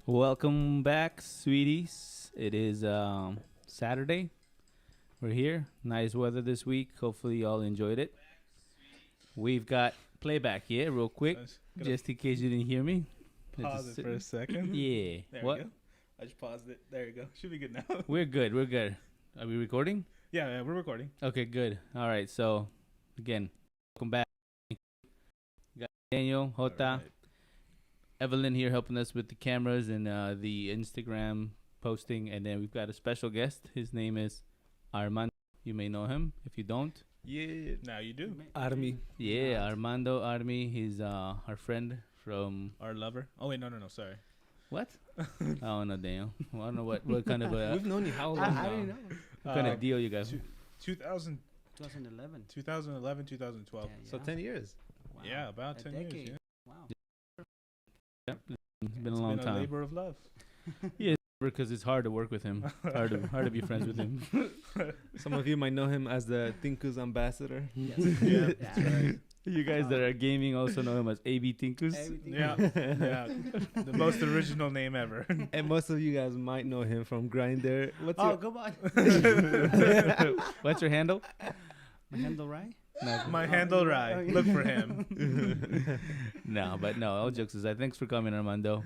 Welcome back, sweeties. It is Saturday. We're here. Nice weather this week. Hopefully, y'all enjoyed it. We've got playback here, real quick, just in case you didn't hear me. Pause it for a second. Yeah. There What? we go. I just paused it. There you go. Should be good now. We're good. We're good. Are we recording? Yeah, we're recording. Okay, good. All right. So, again, welcome back. We got Daniel, Jota, All right. Evelyn here helping us with the cameras and the Instagram posting. And then we've got a special guest. His name is Armando. You may know him. If you don't, Yeah, now you do. Army. yeah, Armando Army. He's our friend from Our lover. Oh, wait, no. Sorry. what? I don't know, Daniel. I don't know what kind of We've known you how long I now? didn't know. what kind of deal you got. 2000, 2011. 2011, 2012. Yeah, So 10 years. Wow. Yeah, about A 10 decade. years. Yeah. Wow. Yep. It's been a It's long been a time. labor of love. Because it's hard to work with him. Hard to be friends with him. Some of you might know him as the Tinku's ambassador. Yes. Yeah, that's right. You guys that are gaming also know him as AB Tinkus. Everything. Yeah, yeah. The most original name ever. And most of you guys might know him from Grindr. What's Oh, your come on. What's your handle? My handle right? No, My handle right. Look for him. but no, all jokes aside. Thanks for coming, Armando.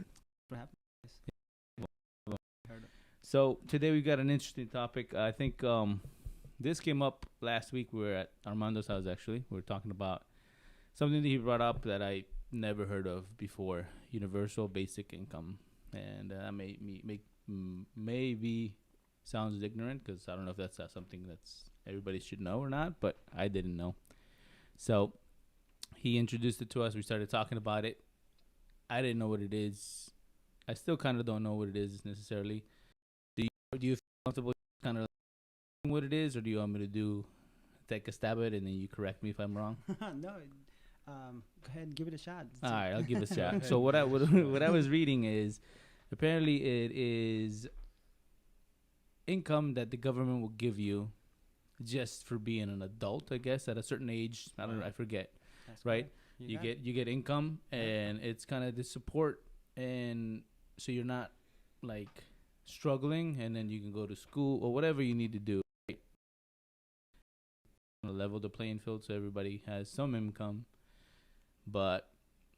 Perhaps. So today we got an interesting topic. I think this came up last week. We were at Armando's house, actually. We were talking about something that he brought up that I never heard of before: universal basic income, and that maybe sounds ignorant because I don't know if that's something that's everybody should know or not, but I didn't know. So he introduced it to us. We started talking about it. I didn't know what it is. I still kind of don't know what it is necessarily. Do you feel comfortable kind of what it is, or do you want me to take a stab at it and then you correct me if I'm wrong? No. Go ahead and give it a shot. All right, I'll give it a shot. So what I was reading is apparently it is income that the government will give you just for being an adult, I guess, at a certain age. I don't know, I forget. That's Right? correct. You get income, and it's kind of the support, and so you're not like struggling, and then you can go to school or whatever you need to do. Right? Level the playing field so everybody has some income, but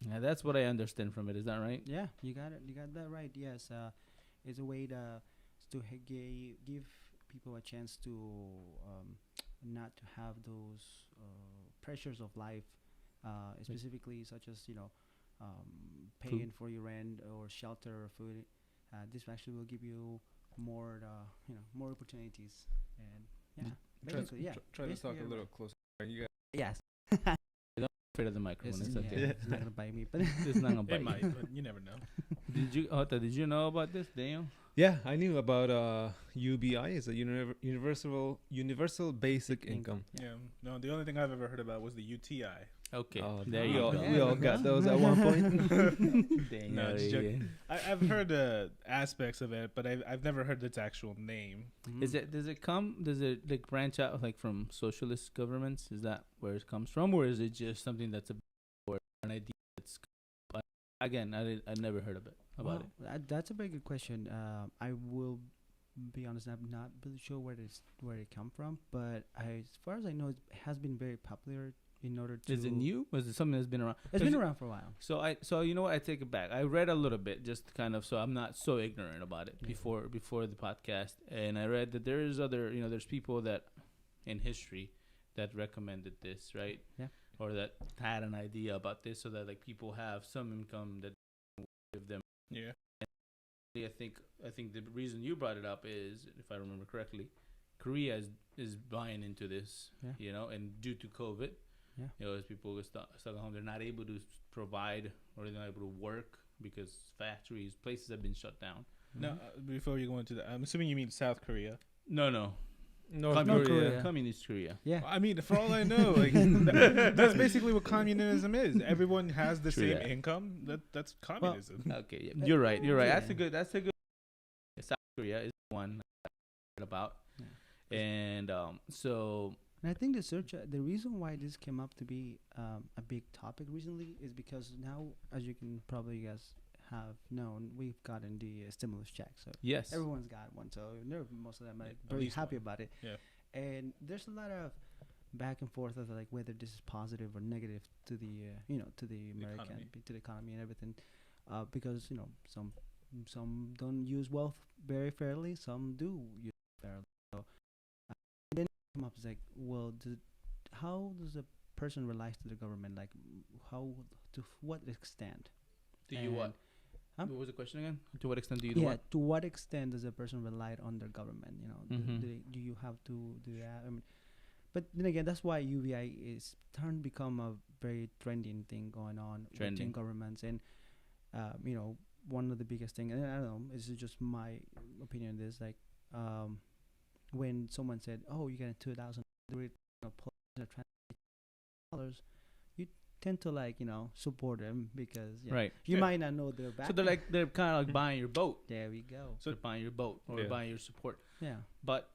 that's what I understand from it. Is that right? Yeah, you got it. You got that right. Yes. It's a way to give people a chance to not to have those pressures of life, specifically such as paying for your rent or shelter or food. This actually will give you more more opportunities, and yeah, basically, yeah. Try to Basically, talk a you're little right. closer. You guys Yes. Afraid of the microphone. It's okay. It's not gonna bite me, but It's not gonna bite It you. might, but you never know. Did you know about this, Daniel? Yeah, I knew about UBI. It's a universal basic income. Yeah. No, the only thing I've ever heard about was the UTI. Okay, Oh, there we you all, go. we all got those at one point. Daniel, No, just yeah. joking. I've heard aspects of it, but I've never heard its actual name. Does it like branch out like from socialist governments? Is that where it comes from, or is it just something that's or an idea that's again I never heard of it about it. That's a very good question. I will be honest, I'm not really sure where it come from, but as far as I know, it has been very popular in order to. Is it new? Was it something that's been around? It's been around for a while. So you know what? I take it back. I read a little bit, just kind of, so I'm not so ignorant about it Yeah. before the podcast, and I read that there is there's people that in history that recommended this, right? Yeah. Or that had an idea about this, so that like people have some income that give them. Yeah. I think the reason you brought it up is, if I remember correctly, Korea is buying into this, Yeah. and due to COVID. Yeah. As people are stuck at home, they're not able to provide or they're not able to work because factories, places have been shut down. No, before you go into that, I'm assuming you mean South Korea. No. North North Korea. Korea. Communist Korea. Yeah. I mean, for all I know, like that's basically what communism is. Everyone has the True same that. income. That's communism. Okay, yeah. You're right. Yeah. That's a good. South Korea is one I heard about, Yeah. and so And I think the reason why this came up to be a big topic recently is because now, as you can probably guess, have known, we've gotten the stimulus check. So Yes. everyone's got one. So most of them are Yeah, like at very least happy one. about it. Yeah. And there's a lot of back and forth of like whether this is positive or negative to the to the American economy. to the economy and everything, because some don't use wealth very fairly, some do use it fairly. So then it come up is like, well, how does a person relies to the government? Like, how to what extent? Do you what? Huh? What was the question again? To what extent do you do Yeah, what? to what extent does a person rely on their government? Mhm. Do you have to do that? I mean, but then again, that's why UBI is turned become a very trending thing going on within Trending. governments, and one of the biggest thing, and I don't know, this is just my opinion on this, like when someone said, "Oh, you get $2,000, $20,000," you tend to support them because Right. you Yeah. might not know their back. So they're kind of like buying your boat. There we go. So- They're buying your boat or Yeah. buying your support. Yeah. But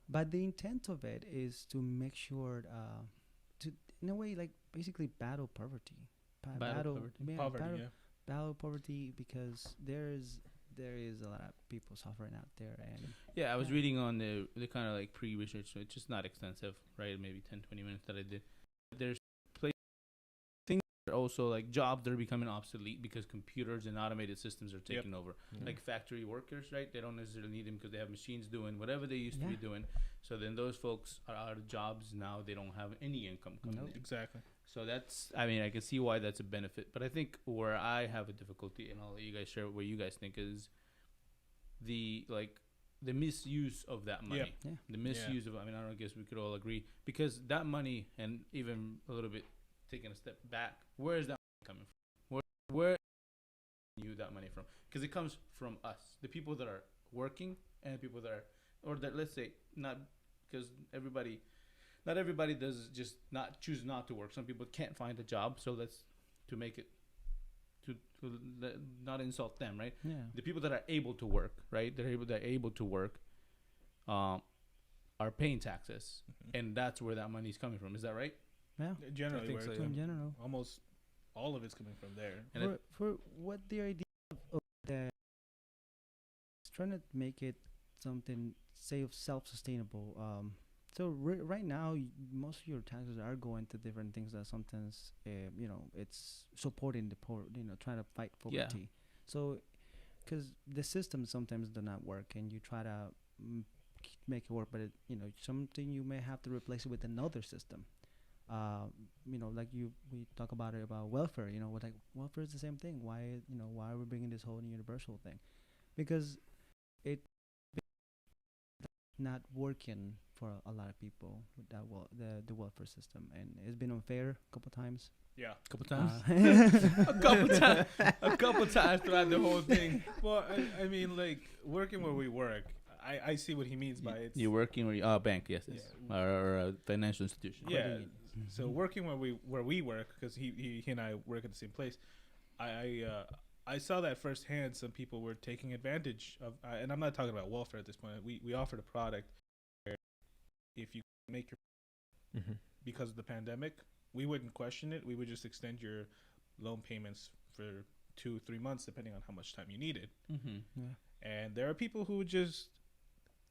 But the intent of it is to make sure, to in a way, like basically battle poverty, Battle poverty. yeah, Poverty. Yeah. battle poverty, because there is a lot of people suffering out there, and yeah, I was Yeah. reading on the kind of like pre-research, so it's just not extensive, right? Maybe 10, 20 minutes that I did. There's things that are also like jobs that are becoming obsolete because computers and automated systems are taking over. Like factory workers, right? They don't necessarily need them because they have machines doing whatever they used to be Yeah. doing. So then those folks are out of jobs now. They don't have any income coming Nope. in. Exactly. So that's, I mean, I can see why that's a benefit. But I think where I have a difficulty, and I'll let you guys share what you guys think, is the misuse of that money. Yeah. The misuse of, I mean, I don't guess we could all agree, because that money, and even a little bit taking a step back, where is that money coming from? Where you that money from? Because it comes from us, the people that are working, and the people that are, or that, let's say, not, because not everybody does just not choose not to work. Some people can't find a job, so that's to make it to not insult them, right? yeah, The people that are able to work, right? They're able to work, are paying taxes, and that's where that money's coming from. Is that right? yeah. Generally, I think where so, it's yeah. In general, almost all of it's coming from there. And for what the idea of the is trying to make it something self-sustainable. So right now, most of your taxes are going to different things that sometimes, it's supporting the poor, trying to fight Yeah. poverty. So, because the system sometimes do not work, and you try to make it work, but something you may have to replace it with another system. Like we talk about it about welfare. Like welfare is the same thing. Why are we bringing this whole universal thing? Because it not working for a lot of people with that the welfare system, and it's been unfair a couple times. Yeah. a couple times, Uh, a couple times throughout the whole thing. Well, I mean, like working where we work. I see what he means by it. You're working where bank, yes, or a financial institution. Yeah. Credit union. So working where we work, because he and I work at the same place. I saw that firsthand. Some people were taking advantage of, and I'm not talking about welfare at this point. We offered a product where if you make your because of the pandemic, we wouldn't question it. We would just extend your loan payments for 2-3 months, depending on how much time you needed. Mm-hmm. Yeah. And there are people who just,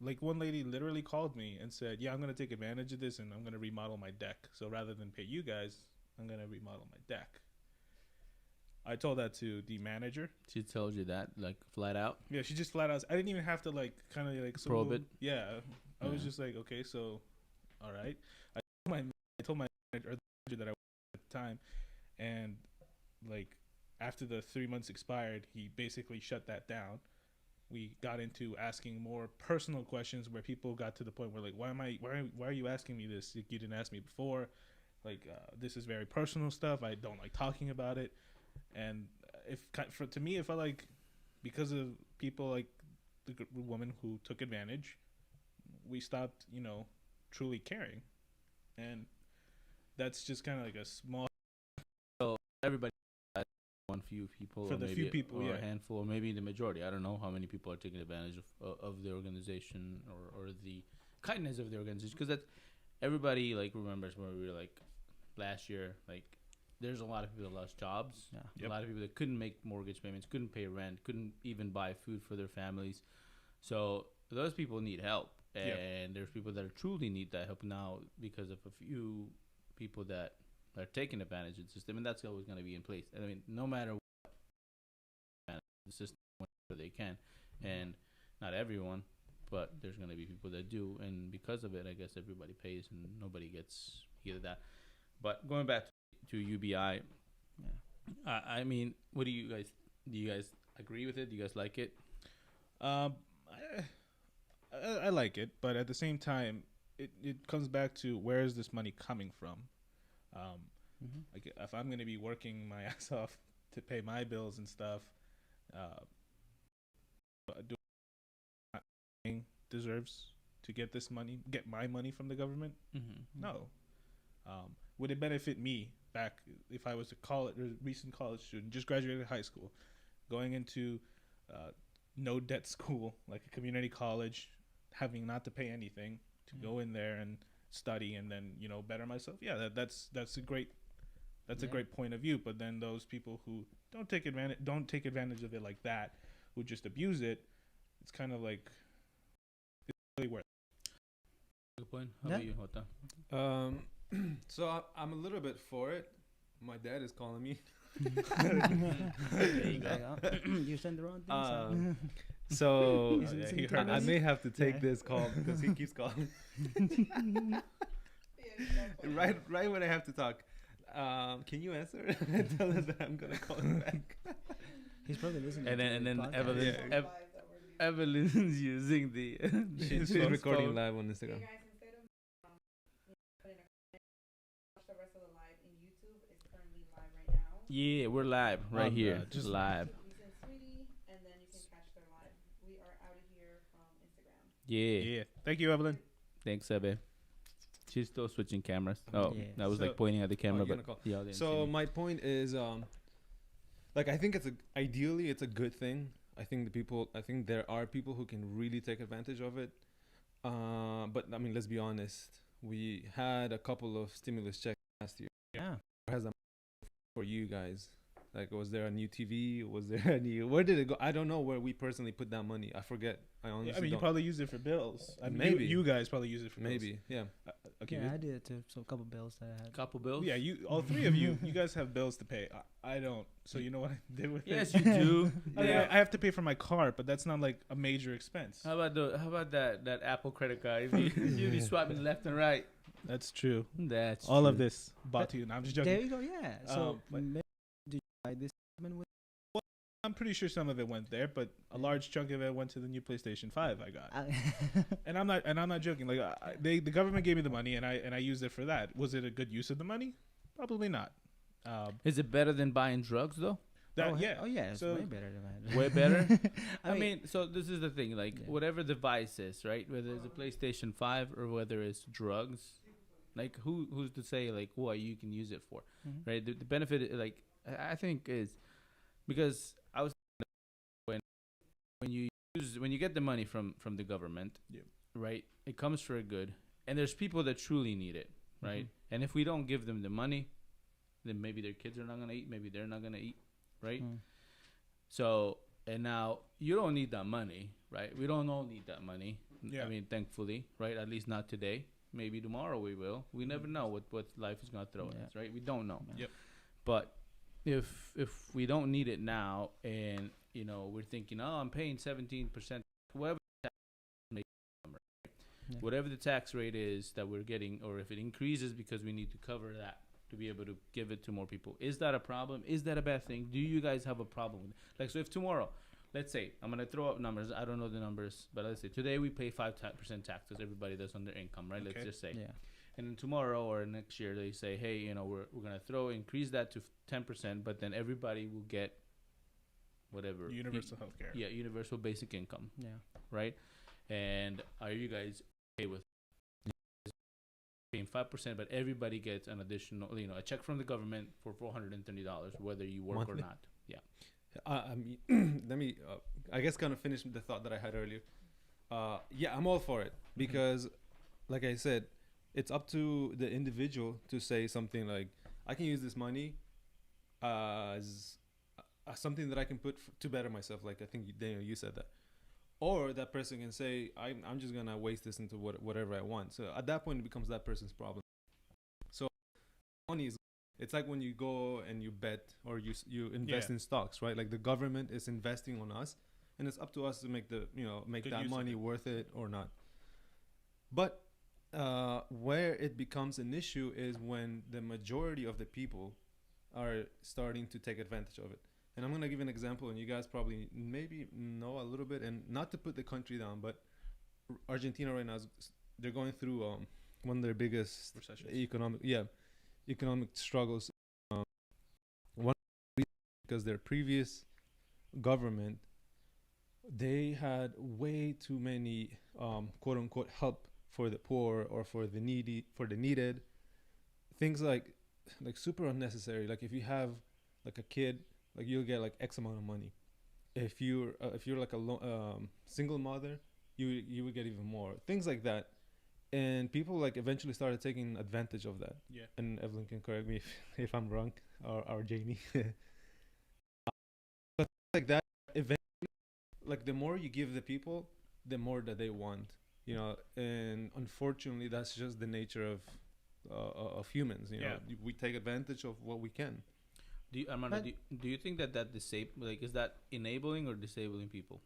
like one lady literally called me and said, "Yeah, I'm gonna take advantage of this and I'm gonna remodel my deck. So rather than pay you guys, I'm gonna remodel my deck." I told that to the manager. She told you that, like, flat out. Yeah, she just flat out. I didn't even have to like kind of like Probe it. Yeah, I was Yeah. just like, okay, so, all right. I told my manager, or the manager that I worked with at the time, and like after the 3 months expired, he basically shut that down. We got into asking more personal questions where people got to the point where like, why are you asking me this? Like, you didn't ask me before. Like, this is very personal stuff. I don't like talking about it. And to me, it felt like because of people like the woman who took advantage, we stopped, truly caring. And that's just kind of like a small So everybody, one few people, For or the maybe few people, or yeah. a handful, or maybe the majority. I don't know how many people are taking advantage of the organization or the kindness of the organization, because that's everybody like remembers where we were like last year, like there's a lot of people that lost jobs. Yeah. Yep. A lot of people that couldn't make mortgage payments, couldn't pay rent, couldn't even buy food for their families. So those people need help, and Yep. there's people that truly need that help now because of a few people that are taking advantage of the system, and that's always going to be in place. I mean, no matter what, the system whenever they can, and not everyone, but there's going to be people that do, and because of it, I guess everybody pays and nobody gets either that. But going back to UBI, Yeah. I mean, what do you guys agree with it? Do you guys like it? I, I like it, but at the same time, it comes back to where is this money coming from? Mm-hmm. Like if I'm going to be working my ass off to pay my bills and stuff, do I deserves to get this money, get my money from the government? Mm-hmm. No. Would it benefit me back if I was a recent college student, just graduated high school, going into no debt school like a community college, having not to pay anything to go in there and study and then better myself? Yeah, that's a great a great point of view. But then those people who don't take advantage of it like that, who just abuse it, it's kind of like it's really worth. Good point. How Yeah. about you, Jota? So I'm a little bit for it. My dad is calling me. There you go. You send the wrong thing. So Is it yeah, listening he to heard I us? may have to take Yeah. this call because he keeps calling. right when I have to talk. Can you answer? Tell us that I'm gonna call him back. He's probably listening. And to then the and then podcast. Evelyn Yeah. Evelyn's using the She's his recording phone. live on Instagram. Hey guys, instead of putting a watch the rest of the live in YouTube, it's currently live right now. Yeah, we're live right here, just live. Ethan Sweetie, and then you can catch their live. We are out of here from Instagram. Yeah. Yeah. Thank you, Evelyn. Thanks, Ebe. She's still switching cameras. Oh, Yeah. I was So- like pointing at the camera, you're but gonna call. y'all didn't see So me. my point is, like I think ideally it's a good thing. I think there are people who can really take advantage of it. But I mean, let's be honest. We had a couple of stimulus checks last year. Yeah. Where has that for you guys? Like, was there a new TV? Was there any? Where did it go? I don't know where we personally put that money. I forget. I honestly Yeah, I mean, you don't. probably use it for bills. I mean, Maybe. you guys probably use it for bills. Maybe, yeah. Okay. Yeah, I did it too. So a couple bills that I had. Couple bills. Yeah, all three of you guys have bills to pay. I don't. So you know what I did with Yes, it? you do. I mean, Yeah. I have to pay for my car, but that's not like a major expense. How about that Apple credit card? You be swiping left and right. That's true. That's All of true. this bought to you. No, I'm just There joking. you go. Yeah. So but- maybe did you buy this with? I'm pretty sure some of it went there, but a large chunk of it went to the new PlayStation 5 I got. And I'm not joking. Like the government gave me the money, and I used it for that. Was it a good use of the money? Probably not. Is it better than buying drugs though? Yeah. Oh yeah. It's So- way better than mine. Way better. I mean, so this is the thing. Like, Yeah. whatever device is, right? Whether it's a PlayStation 5 or whether it's drugs, like who's to say like what you can use it for, Mhm. right? The benefit, like I think, is because I was when you get the money from the government, Yep. right? It comes for a good, and there's people that truly need it, right? Mm-hmm. And if we don't give them the money, then maybe their kids are not gonna eat, maybe they're not gonna eat, right? Mm. So, and now you don't need that money, right? We don't all need that money. Yeah. I mean, thankfully, right? At least not today. Maybe tomorrow we will. We never know what life is gonna throw at Yeah. us, right? We don't know. Yep. But if we don't need it now, and we're thinking, oh, I'm paying 17%, whatever the tax rate, right? Yeah. Whatever the tax rate is that we're getting, or if it increases because we need to cover that to be able to give it to more people, is that a problem? Is that a bad thing? Do you guys have a problem with it? Like, so if tomorrow, let's say, I'm gonna throw up numbers. I don't know the numbers, but let's say today we pay 5% taxes. Everybody does on their income, right? Let's Okay. just say. Yeah. And then tomorrow or next year they say, hey, we're gonna increase that to 10%, but then everybody will get whatever Universal healthcare. yeah, universal basic income, Yeah. right? And are you guys okay with paying 5%, but everybody gets an additional, a check from the government for $430, whether you work Monthly? or not? Yeah. I mean, let me, I guess, kind of finish the thought that I had earlier. Yeah, I'm all for it because, like I said, it's up to the individual to say something like, I can use this money as something that I can put to better myself. Like I think Daniel, you said that. Or that person can say, I'm just gonna waste this into whatever I want. So at that point, it becomes that person's problem. So money is, it's like when you go and you bet or you invest in stocks, right? Like the government is investing on us, and it's up to us to make Good that use of money it. worth it or not. But where it becomes an issue is when the majority of the people are starting to take advantage of it. And I'm gonna give an example, and you guys probably maybe know a little bit. And not to put the country down, but Argentina right now they're going through one of their biggest Recessions. economic struggles. One because their previous government, they had way too many quote unquote help for the poor or for the needed things, like super unnecessary. Like if you have like a kid, like you'll get like X amount of money. If you're like a single mother, you would get even more things like that. And people like eventually started taking advantage of that. Yeah. And Evelyn can correct me if I'm wrong, or Jamie. But like that, eventually, like the more you give the people, the more that they want, and unfortunately that's just the nature of humans. Yeah. We take advantage of what we can. Do you, Armando, But- do you think that is that enabling or disabling people?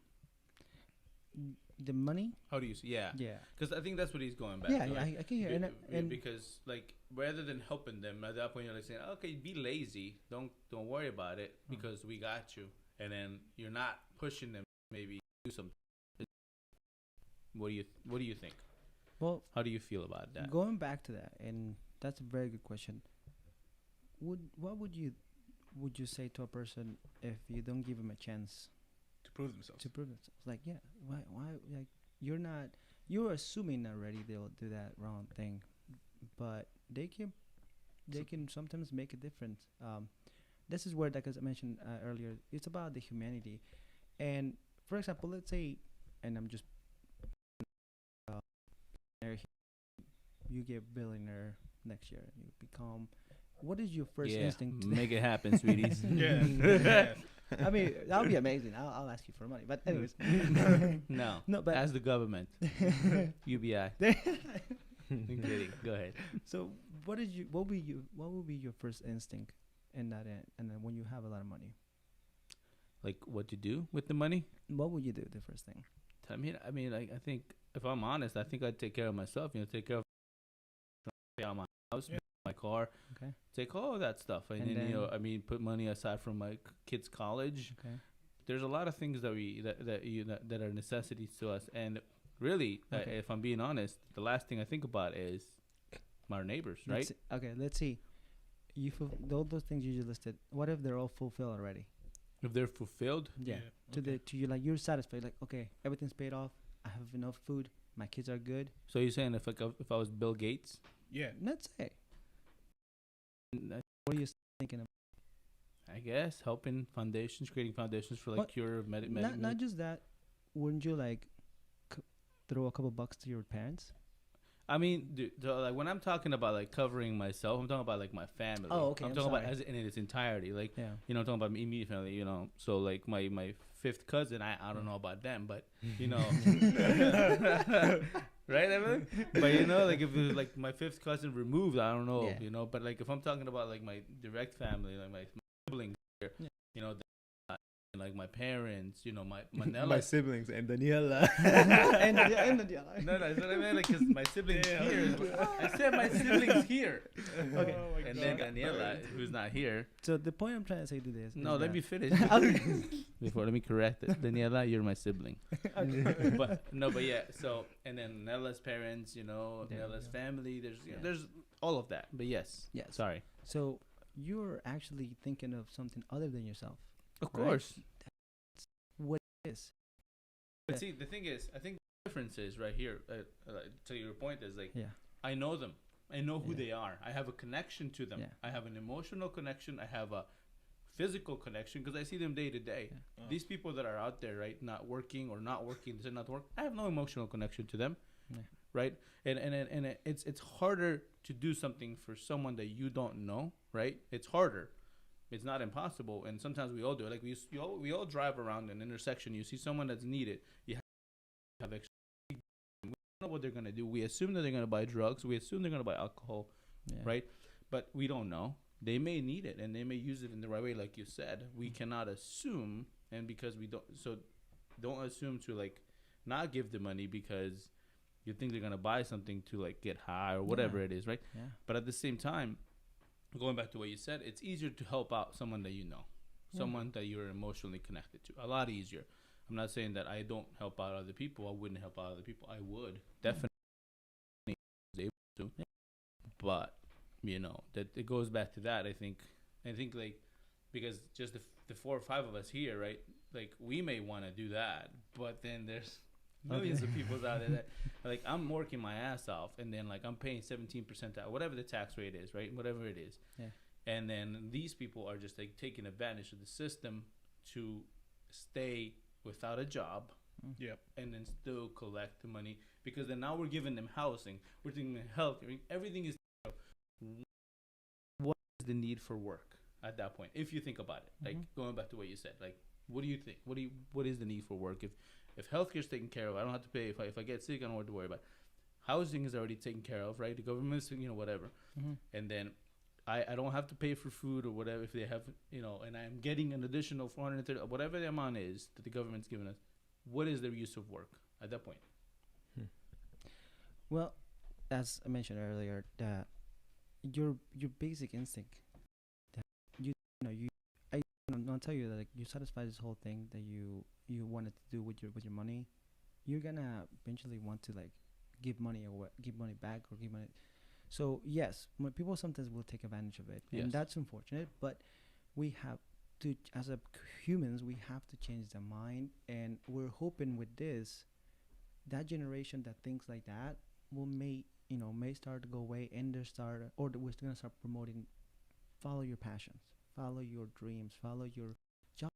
The money. How do you see? Yeah, Yeah. because I think that's what he's going back. Yeah, to, yeah, like, I can hear. And because like rather than helping them at that point, you're like saying, okay, be lazy, don't worry about it because we got you, and then you're not pushing them to maybe do something. What do you think? well, How do you feel about that? going back to that, and that's a very good question. What would you say to a person if you don't give them a chance To prove themselves. to prove themselves? Like, yeah, why like you're assuming already they'll do that wrong thing, but they can sometimes make a difference. This is where, like as I mentioned earlier, it's about the humanity. And for example, let's say, and I'm just you get billionaire next year, you become. What is your first yeah, instinct? make it happen, sweeties. Yeah. Yeah. I mean, that would be amazing. I'll ask you for money. But anyways, No, no, but as the government, UBI. I'm kidding. Go ahead. so what will be your first instinct in that end? And then when you have a lot of money, Like what to do with the money? what would you do? The first thing. I mean, like I think if I'm honest, I think I'd take care of myself. Take care of my house, Yeah. my car, Okay. take all of that stuff, and then I mean, put money aside from my kids' college. Okay. There's a lot of things that are necessities to us, and really, Okay. if I'm being honest, the last thing I think about is my neighbors, right? Let's see. Those things you just listed. What if they're all fulfilled already? If they're fulfilled, Yeah. Okay. To you, like you're satisfied. Like, okay, everything's paid off. I have enough food. My kids are good. so you're saying if I was Bill Gates, Yeah. Let's say. What are you thinking of? I guess helping foundations, creating foundations for like What? cure of Not just that. Wouldn't you like throw a couple bucks to your parents? I mean, dude, so like when I'm talking about like covering myself, I'm talking about like my family. Oh, okay, I'm I'm talking about sorry. as in its entirety. Like, Yeah. I'm talking about my immediate family. So like my fifth cousin, I don't know about them, but right, Evelyn? But like if it was like my fifth cousin removed, I don't know, Yeah. But like if I'm talking about like my direct family, like my siblings here, Yeah. and like my parents, my Manila. My siblings and Daniela. and No, that's what I meant. Like, 'cause my siblings Yeah. here. I said my siblings here. Okay. Oh my And then God. Daniela, who's not here. So the point I'm trying to say to this. No, is let that- me finish. Let me correct it. Daniela, you're my sibling. But yeah. So and then Nella's parents, Nella's yeah. family. There's Yeah. there's all of that. But yes. Yes. Sorry. So you're actually thinking of something other than yourself. Of Right. course. What it is? But see, the thing is, I think the difference is right here. To your point is like Yeah. I know them. I know who Yeah. they are. I have a connection to them. Yeah. I have an emotional connection. I have a physical connection because I see them day to day. Yeah. Oh. These people that are out there, right, not working, they said not to work. I have no emotional connection to them, Yeah. right? And it's harder to do something for someone that you don't know, right? It's harder It's not impossible, and sometimes we all do it. Like we all drive around an intersection. You see someone that's needed. You have extra. We don't know what they're gonna do. We assume that they're gonna buy drugs. We assume they're gonna buy alcohol, Yeah. right? But we don't know. They may need it, and they may use it in the right way, like you said. We cannot assume, and because we don't assume to like not give the money because you think they're gonna buy something to like get high or whatever Yeah. it is, right? Yeah. But at the same time, going back to what you said, it's easier to help out someone that you know, someone that you're emotionally connected to. A lot easier. I'm not saying that I don't help out other people. I wouldn't help out other people. I would definitely was able to, but that it goes back to that. I think like because just the 4 or 5 of us here, right? Like we may want to do that, but then there's millions of people out there that like I'm working my ass off, and then like I'm paying 17% out, whatever the tax rate is, right? Whatever it is. Yeah. And then these people are just like taking advantage of the system to stay without a job. Yep. And then still collect the money, because then now we're giving them housing, we're giving them health, everything is. What is the need for work at that point? If you think about it, like going back to what you said, like what do you think? What is the need for work? If healthcare is taken care of, I don't have to pay. If I get sick, I don't have to worry about it. Housing is already taken care of, right? The government's whatever, and then I don't have to pay for food or whatever if they have and I'm getting an additional 430, whatever the amount is that the government's giving us. What is the use of work at that point? Well, as I mentioned earlier, that your basic instinct that I'll tell you that like you satisfy this whole thing that you wanted to do with your money, you're gonna eventually want to like give money back or give money. So yes, when people sometimes will take advantage of it, Yes. and that's unfortunate. But we have to, as a humans, we have to change their mind, and we're hoping with this, that generation that thinks like that may start to go away, and we're gonna start promoting, follow your passions, follow your dreams, follow your job.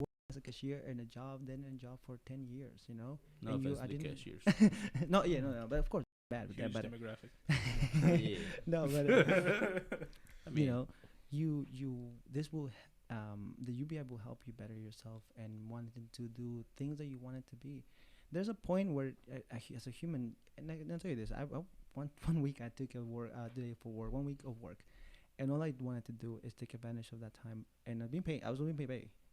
Work as a cashier and a job, then a job for 10 years, No And offense I to the didn't- cashiers. no, but of course bad with Huge that, but demographic. Yeah. no, but I mean, this will the UBI will help you better yourself and wanting to do things that you want it to be. There's a point where as a human, and I'll tell you this, one week I took a day for work, 1 week of work, and all I wanted to do is take advantage of that time, and I was being paid,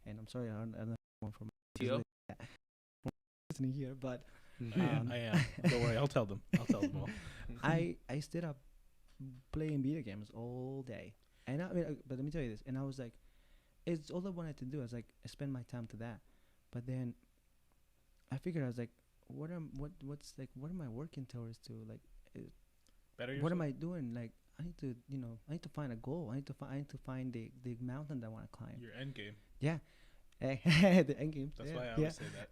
and I'm sorry, I'm not one from listening here, but I am. Don't worry, I'll tell them. I'll tell them all. I stayed up playing video games all day, and but let me tell you this, and I was like, it's all I wanted to do. I was like, I spend my time to that, but then I figured I was like, what am I working towards to like? Better What am yourself? I doing? Like, I need to find a goal. I need to find the mountain that I want to climb. Your end game. Yeah, the end game. That's yeah, why I yeah. always say that.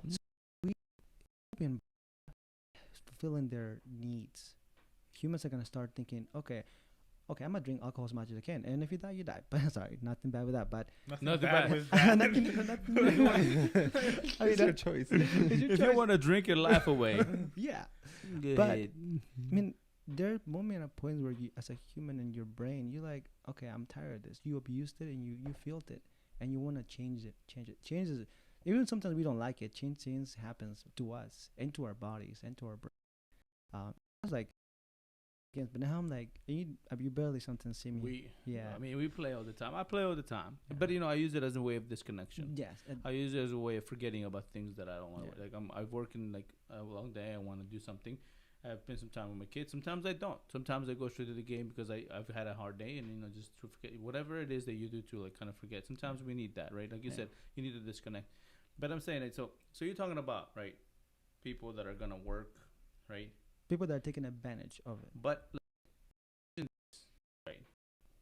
So we been fulfilling their needs. Humans are gonna start thinking, okay, I'm gonna drink alcohol as much as I can, and if you die, you die. But sorry, nothing bad with that. But Nothing bad. bad with that. nothing. It's your choice. if you want to drink your life away, Yeah, good. but I mean, there are moments and points where you, as a human, in your brain, you're like, okay, I'm tired of this. You abused it and you felt it, and you want to change it. Changes it. Even sometimes we don't like it. Change happens to us and to our bodies and to our brain. I was like, yes, but now I'm like, you barely sometimes see me. Yeah. I mean, we play all the time. I play all the time, Yeah. but I use it as a way of disconnection. Yes. I use it as a way of forgetting about things that I don't want to. Yeah. Like I've worked in like a long day. I want to do something. I've spent some time with my kids. Sometimes I don't. Sometimes I go straight to the game because I've had a hard day, and just to forget whatever it is that you do to like kind of forget. Sometimes we need that, right? Like you Yeah. said, you need to disconnect. But I'm saying it. So you're talking about right people that are gonna work, right? People that are taking advantage of it. But right,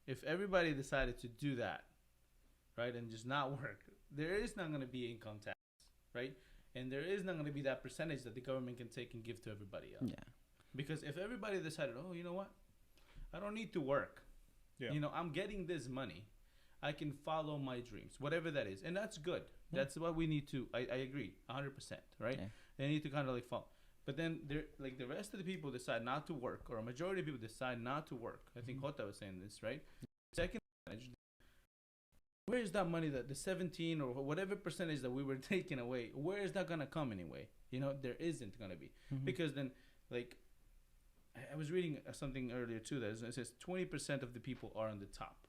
if everybody decided to do that, right, and just not work, there is not going to be income tax, right, and there is not going to be that percentage that the government can take and give to everybody else. Yeah. Because if everybody decided, oh, you know what, I don't need to work, Yeah. I'm getting this money, I can follow my dreams, whatever that is, and that's good. Yeah. That's what we need to. I agree, 100%, right? Yeah. They need to kind of like follow. But then, like the rest of the people decide not to work, or a majority of people decide not to work. I think Jota was saying this, right? second percentage, where is that money, that the 17 or whatever percentage that we were taking away, where is that gonna come anyway? You know, there isn't gonna be. Mhm. Because then, like, I was reading something earlier too that it says 20% of the people are on the top,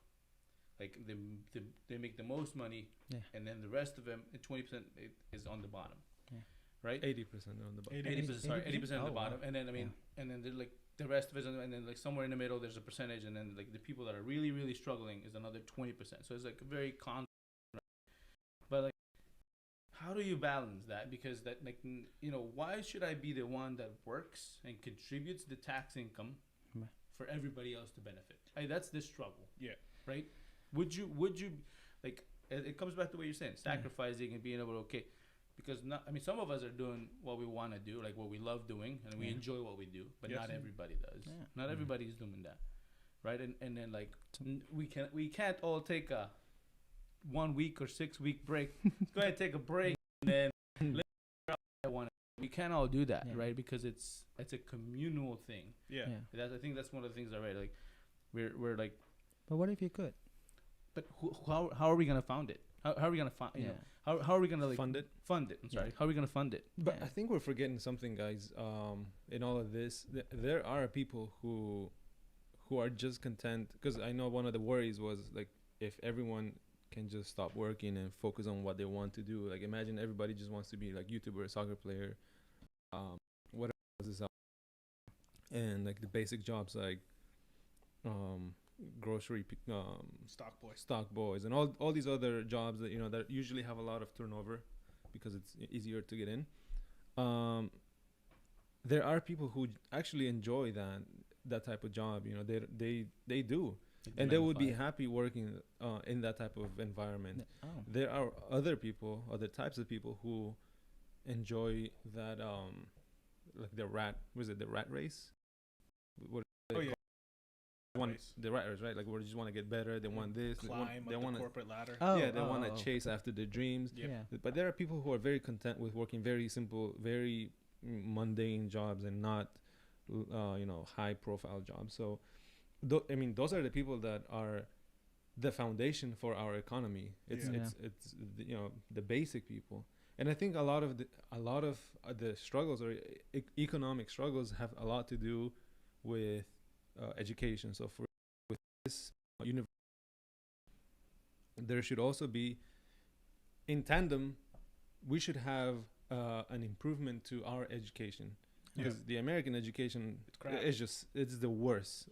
like they make the most money, Yeah. and then the rest of them, 20% is on the bottom, Yeah. right? 80% on the bottom. 80%, sorry, 80% on the Oh, wow. bottom, and then I mean, and then they're like the rest of it, and then like somewhere in the middle there's a percentage, and then like the people that are really really struggling is another 20%. So it's like very but like, how do you balance that? Because that, like, you know, why should I be the one that works and contributes the tax income Right. for everybody else to benefit? That's the struggle. Yeah. Right. Would you like? It comes back to what you're saying, sacrificing and being able to, okay, because not. I mean, some of us are doing what we want to do, like what we love doing, and we Yeah. enjoy what we do. But Yes. not everybody does. Yeah. Not everybody's doing that, right? And then like we can't all take a 1 week or 6 week break. Go ahead, take a break, and then I want. We can't all do that, Yeah. right? Because it's a communal thing. Yeah. Yeah. I think that's one of the things that, right? Like we're like, But what if you could? but how are we gonna found it? How are we gonna find? You Yeah. know, how are we gonna like Fund it. Fund it. I'm sorry. Yeah. How are we gonna fund it? But Yeah. I think we're forgetting something, guys. In all of this, there are people who are just content. Because I know one of the worries was like, if everyone can just stop working and focus on what they want to do. Like, imagine everybody just wants to be like YouTuber, soccer player, whatever else is out, and like the basic jobs like grocery stock boys and all these other jobs that, you know, that usually have a lot of turnover because it's easier to get in. There are people who actually enjoy that type of job. You know, they do, and they would be happy working in that type of environment. Oh. There are other types of people who enjoy that, like the rat race. What Oh yeah. the rat race, right? Like, where they just want to get better. They want this. Climb they up want the to. corporate ladder. Oh, Yeah, they oh, want to oh. chase after their dreams. Yep. Yeah. But there are people who are very content with working very simple, very mundane jobs and not, you know, high-profile jobs. So, I mean, those are the people that are the foundation for our economy. It's Yeah. it's you know, the basic people. And I think a lot of the struggles or economic struggles have a lot to do with education. So with this university, there should also be, in tandem, we should have an improvement to our education, because the American education It's crap. it's the worst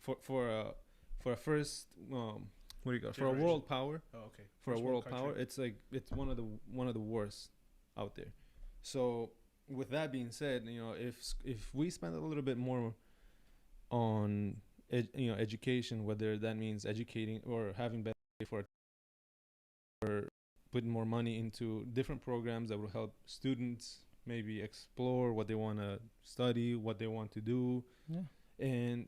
for a first what do you got, for a Generation. world power. Oh, okay. For a First world country. power, it's like it's one of the worst out there. So with that being said, you know, if we spend a little bit more on education, whether that means educating or having better for, or putting more money into different programs that will help students maybe explore what they want to study, what they want to do, Yeah. and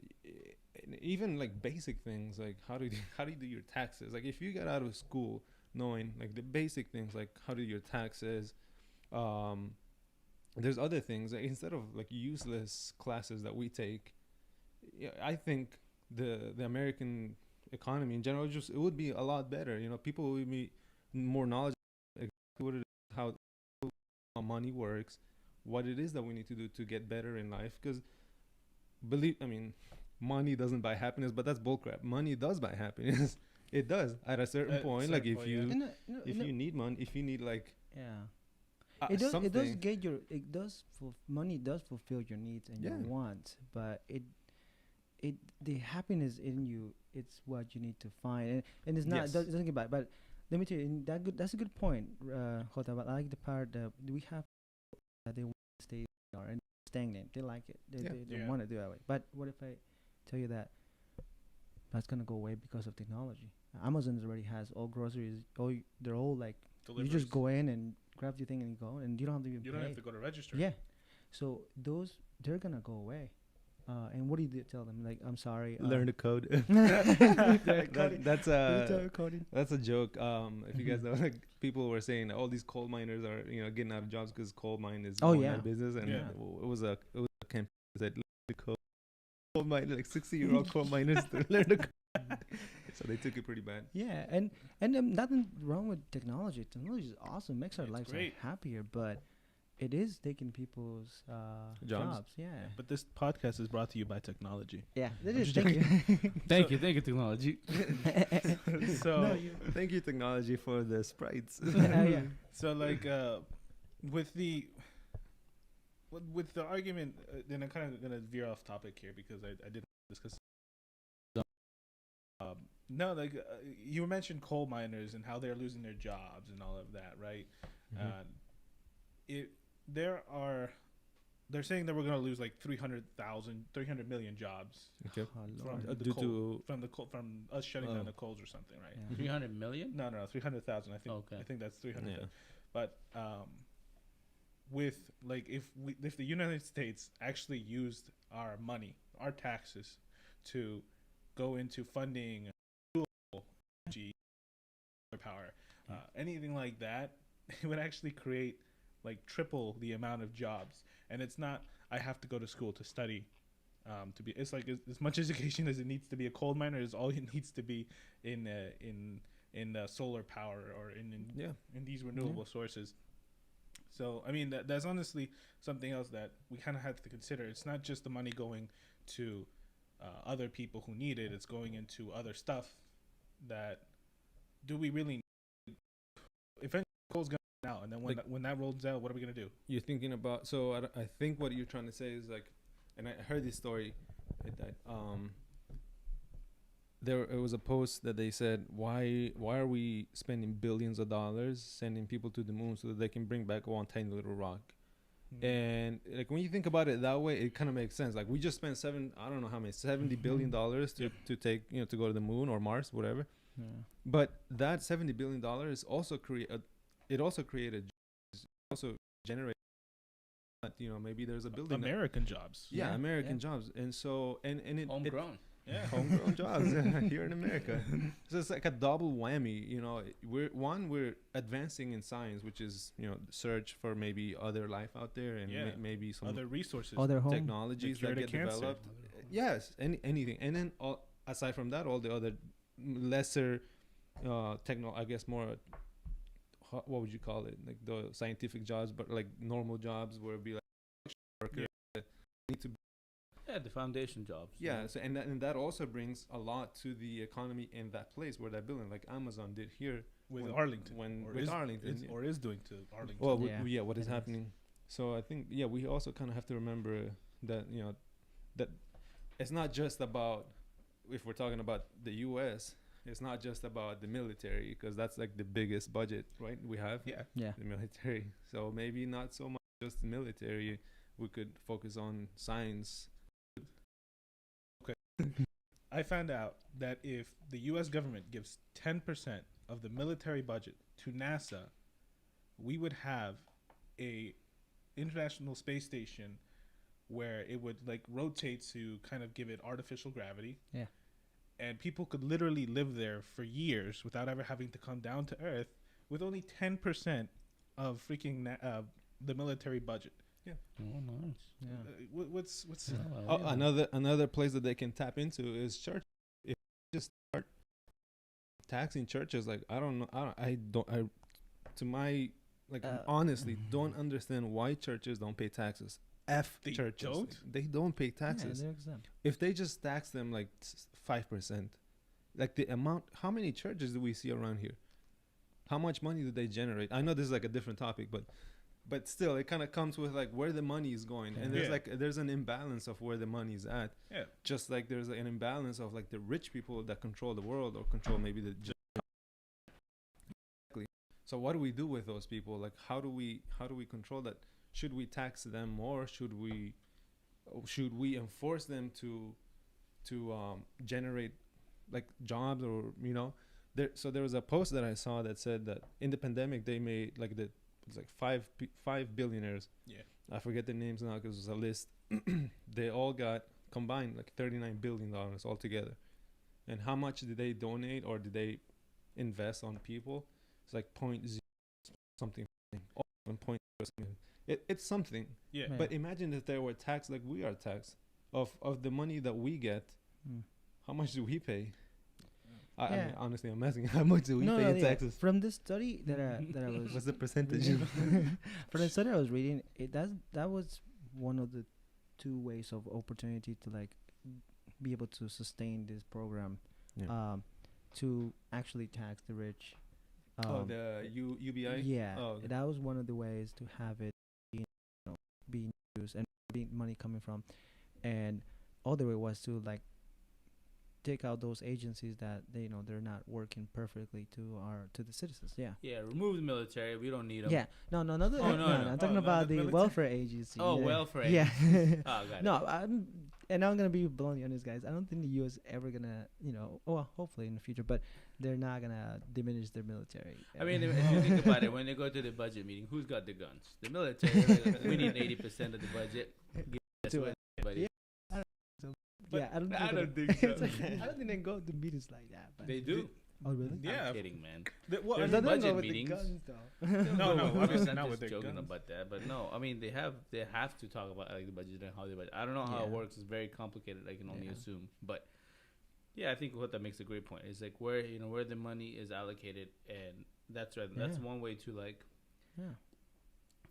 even like basic things like how do you do your taxes. Like, if you get out of school knowing like the basic things like how to do your taxes, there's other things, like, instead of like useless classes that we take. I think the American economy in general, just it would be a lot better. You know, people would be more knowledgeable what it is, how money works, what it is that we need to do to get better in life. Because money doesn't buy happiness, but that's bullcrap. Money does buy happiness. It does at a certain point. Like, if you you need money, if you need like yeah. It does something. get your money does fulfill your needs and Yeah. your wants, but the happiness in you, it's what you need to find, and it's not Yes. doesn't get back. But let me tell you, that's a good point, Jota. But I like the part that we have that they want to stay and stagnant. They like it. They Yeah. want to do it that way. But what if I tell you that that's gonna go away because of technology? Amazon already has all groceries. They're all like you just go in and grab your thing and go, and you don't have to even You pay. don't have to go to register. Yeah. So they're gonna go away. And what do you tell them? Like, I'm sorry. Learn to code. Coding. That's Coding. that's a joke. If you guys know, like, people were saying all these coal miners are, you know, getting out of jobs because coal mine is Oh, going yeah. out of business, and Yeah. it was a campaign that learn to code. Coal mine, like 60-year-old coal miners to learn to code. So they took it pretty bad. Yeah, and nothing wrong with technology. Technology is awesome, makes our It's lives great. happier, but it is taking people's jobs. Yeah, But this podcast is brought to you by technology. yeah. It I'm is. just Thank you. Thank you, technology. So No, you- Thank you, technology, for the sprites. yeah. so like with the with the argument, then I'm kind of gonna veer off topic here because I didn't discuss. No, like you mentioned coal miners and how they're losing their jobs and all of that, right? Mhm. They're saying that we're gonna lose like 300 million jobs Okay. Oh, from Lord. the Due coal, to from us shutting Oh. down the coals or something, right? Yeah. 300 million? No, 300,000. Okay. I think that's 300. yeah. But with like if the United States actually used our money, our taxes, to go into funding renewable energy, solar power, anything like that, it would actually create like triple the amount of jobs. And it's not I have to go to school to study. To be, it's like as much education as it needs to be a coal miner is all it needs to be in solar power or Yeah. in these renewable sources. So I mean that's honestly something else that we kind of have to consider. It's not just the money going to other people who need it; it's going into other stuff. That do we really need? Eventually, coal's going out, and then when that rolls out, what are we gonna do? You're thinking about, so I think what you're trying to say is like, and I heard this story that there it was a post that they said, why are we spending billions of dollars sending people to the moon so that they can bring back one tiny little rock? And like when you think about it that way, it kind of makes sense. Like we just spent $70 billion to take, to go to the moon or Mars, whatever. Yeah. But that $70 billion also created jobs, also generated, maybe there's a building American jobs. yeah, Yeah, American yeah. jobs. And so and it Homegrown. Yeah. homegrown jobs here in America. So it's like a double whammy. We're advancing in science, which is search for maybe other life out there and Yeah. maybe some Other resources. Other home. technologies The cure that to get cancer. developed. Yes, anything. And then aside from that, all the other lesser I guess more what would you call it, like the scientific jobs, but like normal jobs where it'd be like worker that need to Yeah, the foundation jobs. yeah, so and that also brings a lot to the economy in that place where that building, like Amazon did here with when- Arlington. when Or with is- Arlington, is- yeah. or is doing to Arlington. well, Yeah, what is it is. happening. So I think we also kind of have to remember that that it's not just about, if we're talking about the U.S., it's not just about the military, because that's like the biggest budget, right? We have Yeah. Yeah. the military. So maybe not so much just the military. We could focus on science. I found out that if the U.S. government gives 10% of the military budget to NASA, we would have a international space station where it would like rotate to kind of give it artificial gravity. Yeah. And people could literally live there for years without ever having to come down to Earth with only 10% of freaking the military budget. Oh, nice. Yeah. What's Oh, yeah. Another place that they can tap into is church. If you just start taxing churches, like to my honestly don't understand why churches don't pay taxes. They Churches, don't? like, they don't pay taxes. Yeah, they're exempt. If they just tax them like 5%, like the amount, how many churches do we see around here? How much money do they generate? I know this is like a different topic, but still, it kind of comes with like where the money is going, and there's an imbalance of where the money is at. Yeah. Just like there's an imbalance of like the rich people that control the world or control maybe the. So what do we do with those people? Like, how do we control that? Should we tax them more? Should we enforce them to generate like jobs, or So there was a post that I saw that said that in the pandemic they made like it's like five billionaires. Yeah. I forget the names now because it was a list. They all got combined like $39 billion altogether. And how much did they donate or did they invest on people? It's like something. It's something. Yeah. Yeah. But imagine if they were taxed like we are taxed of the money that we get. Mm. How much do we pay? I Yeah. mean, honestly, I'm asking how much do we pay in yeah. taxes? From this study that I was What's the percentage? from the study I was reading, that was one of the two ways of opportunity to like be able to sustain this program, Yeah. to actually tax the rich. Oh, the UBI. Yeah, Oh, okay. that was one of the ways to have it being used and being money coming from, and other way was to like take out those agencies that they're not working perfectly to the citizens. Yeah. Yeah, remove the military. We don't need them. Yeah. No, not the, Oh, no, no. I'm talking Oh, about not the the military? welfare agency. Oh, yeah. welfare Yeah. Oh, got No, it. and I'm gonna be bluntly honest, guys. I don't think the U.S. ever gonna, well, hopefully in the future, but they're not gonna diminish their military. I mean, if you think about it, when they go to the budget meeting, who's got the guns? The military. Like, we need 80% of the budget. Give that To to everybody. Yeah. Yeah, I don't. I don't they- think so. it's like, I don't think they go to meetings like that. But They do. Oh really? Yeah. I'm kidding, man. Well, There's I They mean, don't go budget with meetings. the guns though. No, no, I'm obviously just not with their joking guns. about that, but no, I mean they have to talk about like the budget and how they budget. I don't know how it Yeah. works. It's very complicated. I can only Yeah. assume, but yeah, I think what that makes a great point is like where the money is allocated, and that's right. That's Yeah. one way to like Yeah.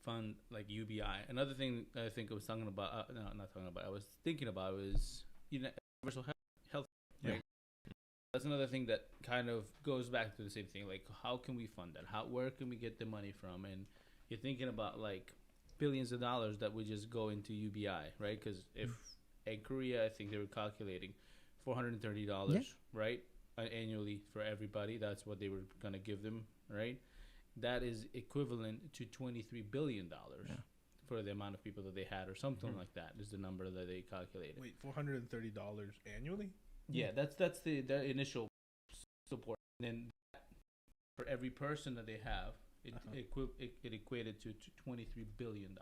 fund like UBI. Another thing I think I was talking about, no, not talking about. I was thinking about was universal health. Yeah. Right? That's another thing that kind of goes back to the same thing. Like, how can we fund that? Where can we get the money from? And you're thinking about like billions of dollars that would just go into UBI, right? Because if in Korea, I think they were calculating $430, right, annually for everybody. That's what they were gonna give them, right? That is equivalent to $23 billion for the amount of people that they had, or something like that. Is the number that they calculated. Wait, $430 annually? Yeah, that's the initial support. And then for every person that they have, it it equated to $23 billion.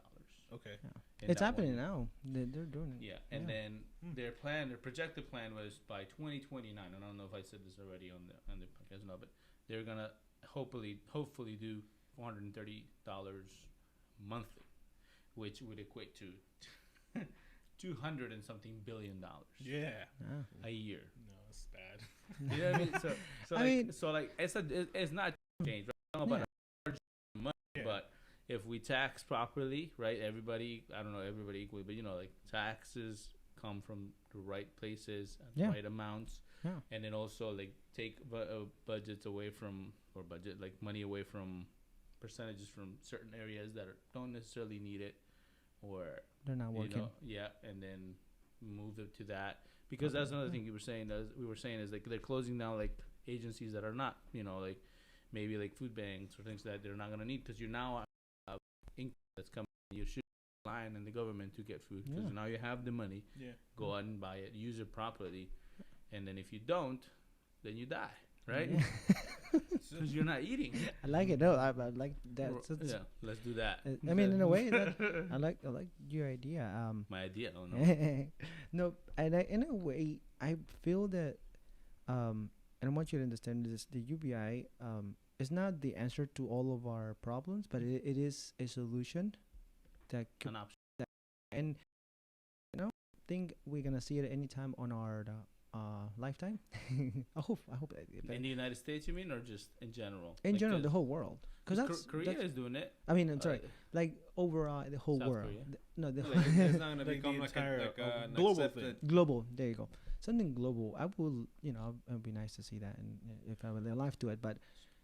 Okay. in It's that happening one. now. They're doing it. Yeah, and Yeah. then their projected plan was by 2029. I don't know if I said this already on the podcast, no, but they're gonna hopefully do $430 monthly, which would equate to 200 and something billion dollars Yeah. Ah. a year. No, it's bad. You know what I mean? So I like, mean- it's not change. Right? I don't know about large money, Yeah. but if we tax properly, right? Everybody, I don't know everybody equally, but like taxes come from the right places, at Yeah. the right amounts, Yeah. and then also like take budgets away from like money away from percentages from certain areas that don't necessarily need it, or They're not working. and then move it to that, because that's another thing we were saying is like they're closing down like agencies that are not like maybe like food banks or things that they're not gonna need, because you now have income that's coming. You should rely on the government to get food, because Yeah. now you have the money. Yeah. Go out and buy it, use it properly, and then if you don't, then you die, right? Yeah. Because you're not eating. I like it. No, I like that. So it's- Yeah, let's do that. I mean, in a way, I like your idea. My idea. Oh no. No, and in a way, I feel that, and I want you to understand this: the UBI is not the answer to all of our problems, but it is a solution that could, An option. and I think we're gonna see it anytime on our lifetime. I hope that In the United States, you mean, or just in general? in Like, general, 'cause- the whole world, because Korea that's, is doing it. I mean, I'm sorry, Uh, like overall the whole South world. Korea? No, the Like, it's not gonna Like the become like entire, an global accepted- global. There you go. Something global. I will, it would be nice to see that, and if I were alive to it. But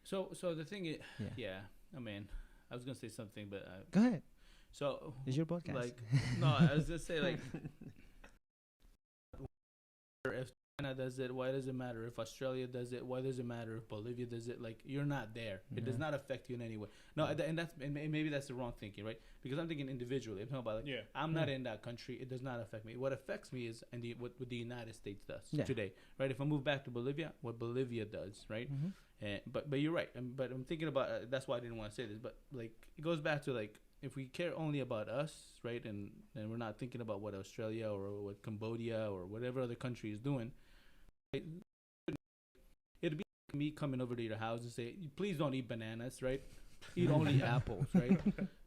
So the thing is, Yeah. yeah. I mean, I was gonna say something, but go ahead. so It's your podcast. like no, I was gonna say like if China does it, why does it matter? If Australia does it, why does it matter? If Bolivia does it, like you're not there. It does Yeah. not affect you in any way. No, and maybe that's the wrong thinking, right? Because I'm thinking individually. I'm talking about like Yeah. I'm not in that country. It does not affect me. What affects me is what the United States does Yeah. today, right? If I move back to Bolivia, what Bolivia does, right? Mhm. But you're right. But I'm thinking about that's why I didn't want to say this. But like it goes back to like if we care only about us, right, and we're not thinking about what Australia or what Cambodia or whatever other country is doing, right? It'd be like me coming over to your house and say, please don't eat bananas, right? Eat only apples, right?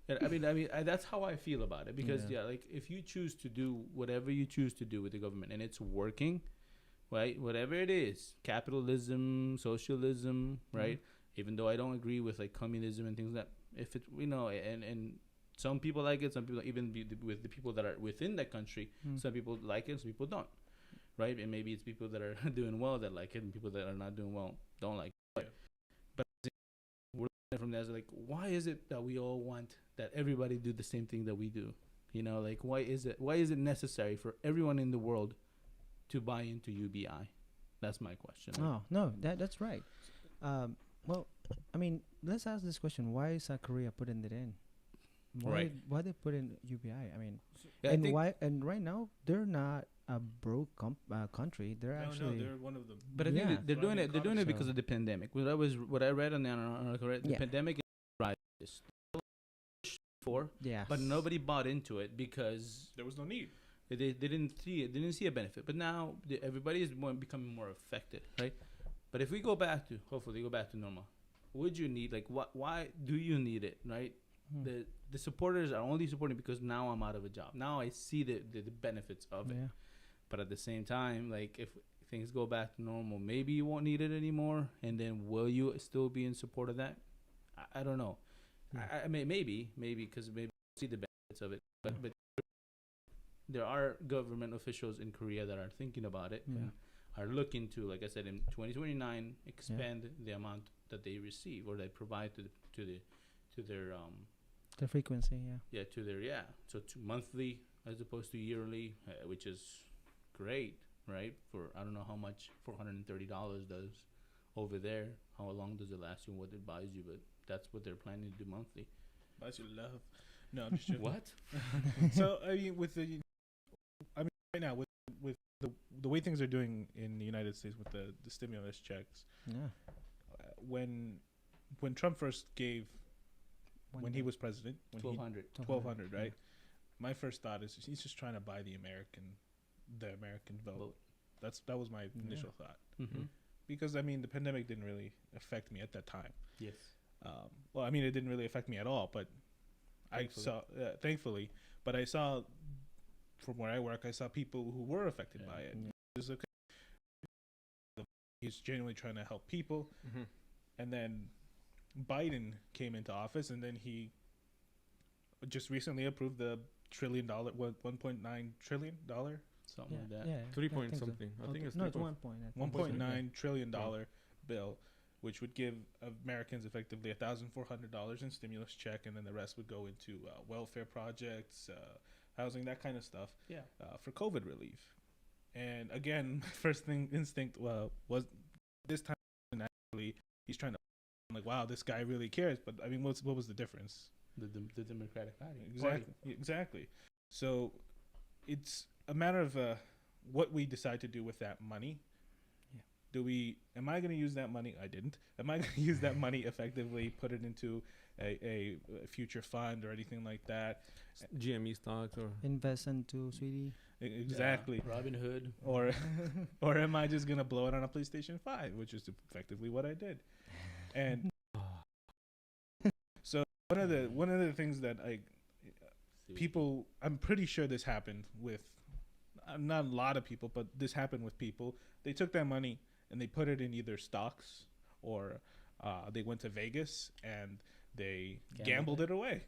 And that's how I feel about it, because Yeah. like if you choose to do whatever you choose to do with the government and it's working, right? Whatever it is, capitalism, socialism, right? Even though I don't agree with like communism and things like that, if it, and some people like it, some people with the people that are within that country, some people like it, some people don't, right? And maybe it's people that are doing well that like it, and people that are not doing well don't like it. But we're looking from there as like, why is it that we all want that everybody do the same thing that we do? Like why is it necessary for everyone in the world to buy into UBI? That's my question. Oh no, that's right. Well, I mean, let's ask this question: why is South Korea putting it in? Why they put in UBI? I mean, and right now they're not a broke country. They're actually they're one of them. But I think they're doing it. They're doing it because of the pandemic. What I read on the article, right? The pandemic is for, but nobody bought into it because there was no need. They didn't see it. They didn't see a benefit. But now everybody is becoming more affected, right? But if we hopefully go back to normal, would you need why do you need it, right? The supporters are only supporting because now I'm out of a job. Now I see the benefits of it. But at the same time, like if things go back to normal, maybe you won't need it anymore. And then will you still be in support of that? I don't know. I mean, maybe because maybe see the benefits of it. But there are government officials in Korea that are thinking about it and are looking to, like I said, in 2029 expand the amount that they receive or they provide to their the frequency, so to monthly as opposed to yearly, which is great, right? For I don't know how much $430 does over there. How long does it last you? What it buys you? But that's what they're planning to do monthly. Buys you love. No, I'm just joking. What? So I mean, right now with the way things are doing in the United States with the stimulus checks, when Trump first gave. When he was president, $1,200, right? My first thought is he's just trying to buy the American vote. That was my initial thought. Because I mean, the pandemic didn't really affect me at that time. Yes. Well, I mean, it didn't really affect me at all, but thankfully, but I saw from where I work, I saw people who were affected by it. He's genuinely trying to help people, and then Biden came into office, and then he just recently approved the $1.9 trillion something like that. 3 point something. I think it's 1.9 trillion dollar bill, which would give Americans effectively $1,400 in stimulus check, and then the rest would go into welfare projects, housing, that kind of stuff. For COVID relief. And again, my first instinct was this time actually he's trying to. I'm like, wow, this guy really cares. But I mean, what was the difference? The Democratic Party. Exactly. So it's a matter of what we decide to do with that money. Am I going to use that money? I didn't. Am I going to use that money effectively, put it into a future fund or anything like that? GME stocks or invest into sweetie. Exactly. Robin Hood. Or am I just going to blow it on a PlayStation 5, which is effectively what I did. And so one of the things that I'm pretty sure this happened with not a lot of people, but this happened with people. They took that money and they put it in either stocks or they went to Vegas and they gambled it away.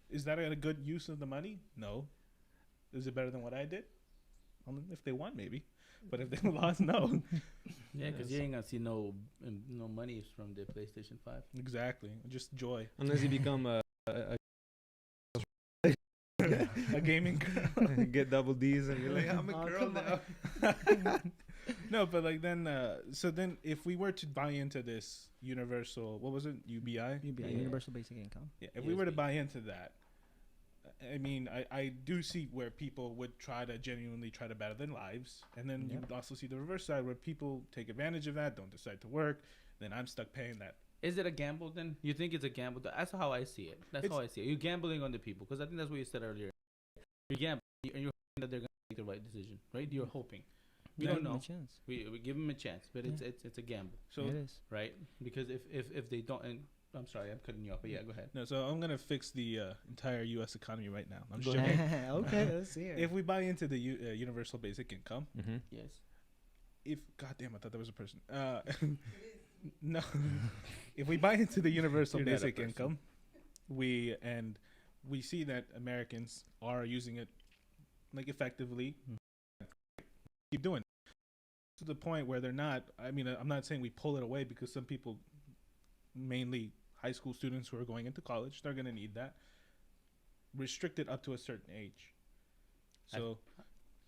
Is that a good use of the money? No. Is it better than what I did? If they won, maybe. But if they lost, no. Yeah, because you ain't gonna see no money from the PlayStation 5. Exactly, just joy. Unless you become a gaming girl, get double D's, and you're like, I'm a girl now. No, but like then, so then if we were to buy into this universal, what was it, UBI? Universal Basic Income. Yeah, if we were to buy into that, I mean, I do see where people would genuinely try to better their lives. And then you would also see the reverse side where people take advantage of that, don't decide to work. Then I'm stuck paying that. Is it a gamble then? You think it's a gamble? That's how I see it. How I see it. You're gambling on the people. Because I think that's what you said earlier. You're gambling. And you're hoping that they're going to make the right decision. Right? You're hoping. You don't know. We give them a chance. But it's a gamble. So, it is. Right? Because if they don't... And I'm sorry, I'm cutting you off, but yeah, go ahead. No, so I'm gonna fix the entire U.S. economy right now. I'm just joking. joking. Okay, let's see it. If we buy into the universal basic income, yes, if goddamn, I thought that was a person. No, if we buy into the universal You're not a basic person. income, we see that Americans are using it like effectively. Keep doing it to the point where they're not. I mean, I'm not saying we pull it away because some people, mainly high school students who are going into college, they're going to need that. Restrict it up to a certain age. So,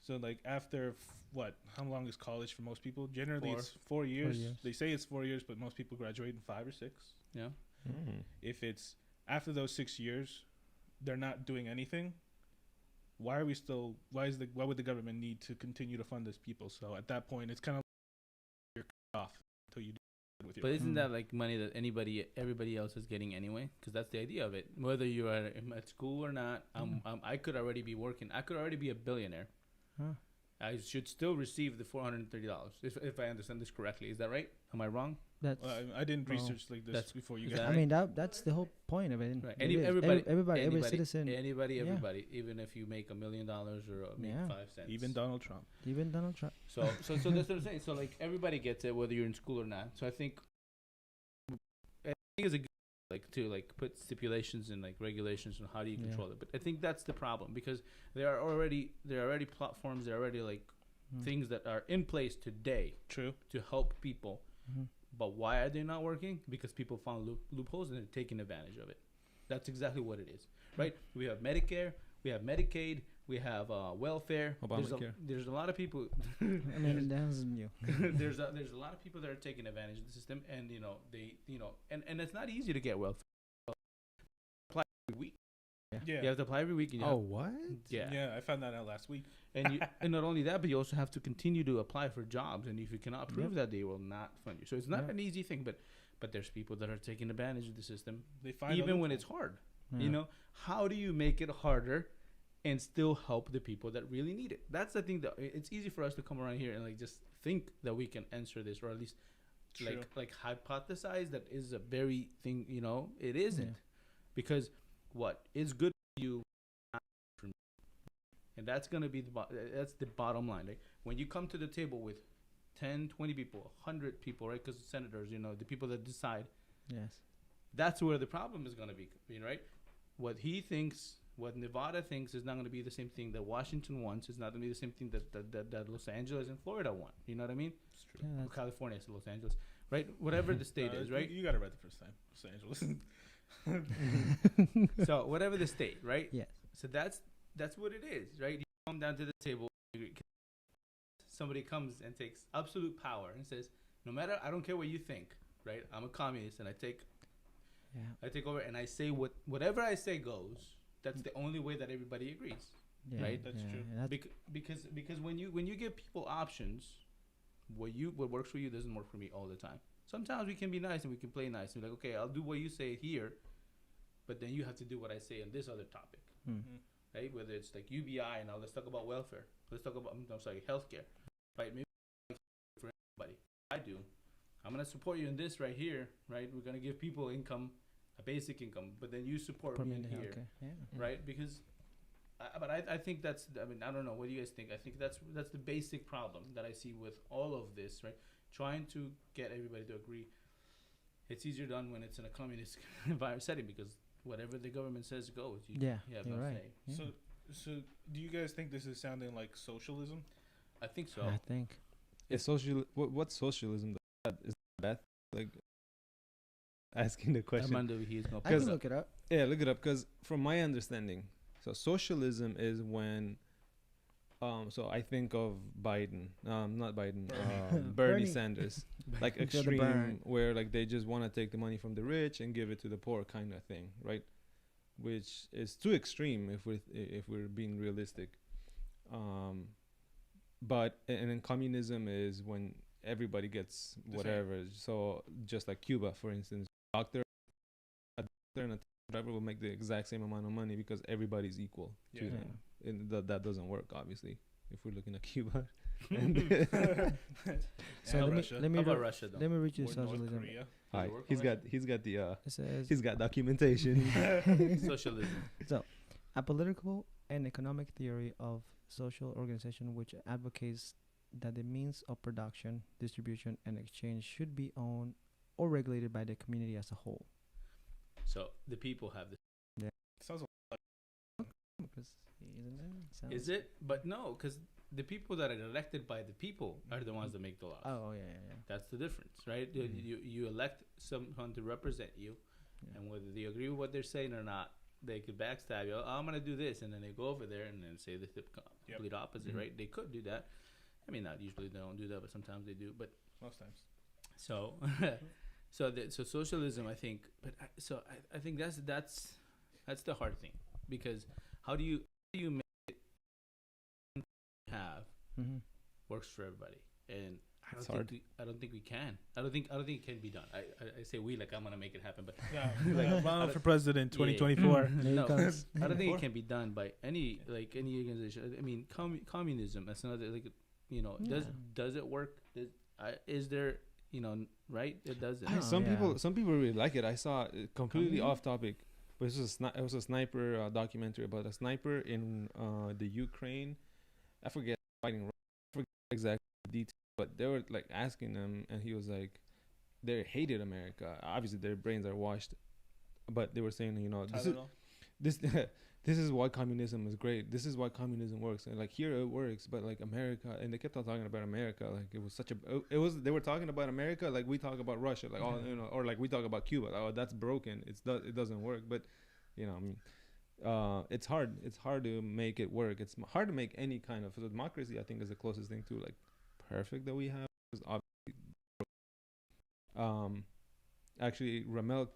like after what? How long is college for most people? Generally, it's 4 years. years. They say it's 4 years, but most people graduate in 5 or 6. Yeah. Mm. If it's after those 6 years, they're not doing anything. Why are we still? Why would the government need to continue to fund these people? So at that point, it's kind of you're cut off until you do it with your. But isn't Mm. that like money that everybody else is getting anyway? Because that's the idea of it. Whether you are at school or not, I could already be working. I could already be a billionaire. Huh. I should still receive the $430 if I understand this correctly. Is that right? Am I wrong? That's. I didn't Oh. research like this That's- before you is guys. that I mean that's the whole point of it. Right. It is. Everybody, every citizen, Anybody, Yeah. even if you make $1 million or make Yeah. 5 cents. Even Donald Trump. even Donald Trump. So that's what I'm saying. So like everybody gets it, whether you're in school or not. So I think it's a good to put stipulations and like regulations on how do you Yeah. control it. But I think that's the problem because there are already platforms, there are already Mm. things that are in place today True. to help people. Mhm. But why are they not working? Because people found loopholes and they're taking advantage of it. That's exactly what it is, right? We have Medicare, we have Medicaid, we have welfare. Obamacare. There's a lot of people. I mean that's new. there's a lot of people that are taking advantage of the system, and and it's not easy to get welfare. Apply every week. Yeah. You have to apply every week. And you Oh, have- what? yeah. Yeah, I found that out last week. And not only that, but you also have to continue to apply for jobs, and if you cannot prove that, they will not fund you. So it's not Yeah. an easy thing, but there's people that are taking advantage of the system, They find a even when loophole. it's hard. Yeah. You know, how do you make it harder and still help the people that really need it? That's the thing that it's easy for us to come around here and like just think that we can answer this, or at least True. like hypothesize that is a very thing. It isn't, because what is good for you, not for me. And that's gonna be that's the bottom line. Like when you come to the table with 10, 20 people, 100 people, right? Because senators, the people that decide. Yes. That's where the problem is going to be, right? What he thinks, what Nevada thinks is not going to be the same thing that Washington wants. It's not going to be the same thing that Los Angeles and Florida want. You know what I mean? It's true. Yeah, Or that's- California, so Los Angeles, right? Whatever the state is, right? You got it right the first time. Los Angeles. So whatever the state, right? Yes. So that's what it is, right? You come down to the table, somebody comes and takes absolute power and says, no matter, I don't care what you think, right? I'm a communist and I take over and I say whatever I say goes. That's the only way that everybody agrees, Yeah. right? That's true. Because when you give people options, what works for you doesn't work for me all the time. Sometimes we can be nice and we can play nice and be like, okay, I'll do what you say here, but then you have to do what I say on this other topic, Mm. right? Whether it's like UBI and now let's talk about welfare, let's talk about healthcare, right? Maybe for everybody, I do. I'm gonna support you in this right here, right? We're gonna give people income, a basic income, but then you support me in Permanent here, healthcare. Yeah. right? Because, I think that's. I mean, I don't know. What do you guys think? I think that's the basic problem that I see with all of this, right? Trying to get everybody to agree. It's easier done when it's in a communist environment setting because whatever the government says goes. You have you're no right. say. Yeah. So do you guys think this is sounding like socialism? I think so. I think. Is what's socialism? Is that bad? Like asking the question. Armando, he's gonna. I can Because- look it up. Yeah, look it up. Because from my understanding, so socialism is when, so I think of Biden, not Biden, Bernie Bernie. Sanders, like Feel the extreme, burn. where like they just want to take the money from the rich and give it to the poor, kind of thing, right? Which is too extreme if we're being realistic. But and then communism is when everybody gets The same. whatever. So just like Cuba, for instance, a doctor and a driver will make the exact same amount of money because everybody's equal to Yeah. them. And that doesn't work, obviously, if we're looking at Cuba. And So And let Russia. me How about re- Russia though? let me read you Or North socialism. Korea. Does Hi, it work he's on got It says he's got documentation. Socialism. a political and economic theory of social organization which advocates that the means of production, distribution, and exchange should be owned or regulated by the community as a whole. So the people have this. Sounds Because isn't it? Is it? But no, because the people that are elected by the people are the ones that make the laws. Oh yeah. That's the difference, right? You elect someone to represent you, Yeah. and whether you agree with what they're saying or not, they could backstab you. Oh, I'm gonna do this, and then they go over there and then say the complete opposite, Mhm. right? They could do that. I mean, not usually they don't do that, but sometimes they do. But most times. so, so socialism, I think. But I think that's the hard thing, because how do you make it have Mm-hmm. works for everybody? And It's hard. I don't think we can. I don't think it can be done. I say we like I'm gonna make it happen, but Yeah, Like, Obama for president, yeah, yeah. 2024. no, comes. I don't think it can be done by any organization. I mean, communism. That's another does it work? Is there right? It doesn't. Oh, Some yeah. people really like it. I saw completely Communism? off topic, but it was a sniper documentary about a sniper in the Ukraine. I forget fighting. I forget exactly the details, but they were like asking him, and he was like, they hated America. Obviously, their brains are washed, but they were saying, Tylenol. this this is why communism is great. This is why communism works. And like here it works, but like America, and they kept on talking about America. Like it was they were talking about America like we talk about Russia, like or like we talk about Cuba. Oh, that's broken. It doesn't work. But I mean, it's hard. It's hard to make it work. It's hard to make any kind of democracy. I think is the closest thing to like perfect that we have. 'Cause obviously, actually, Ramel,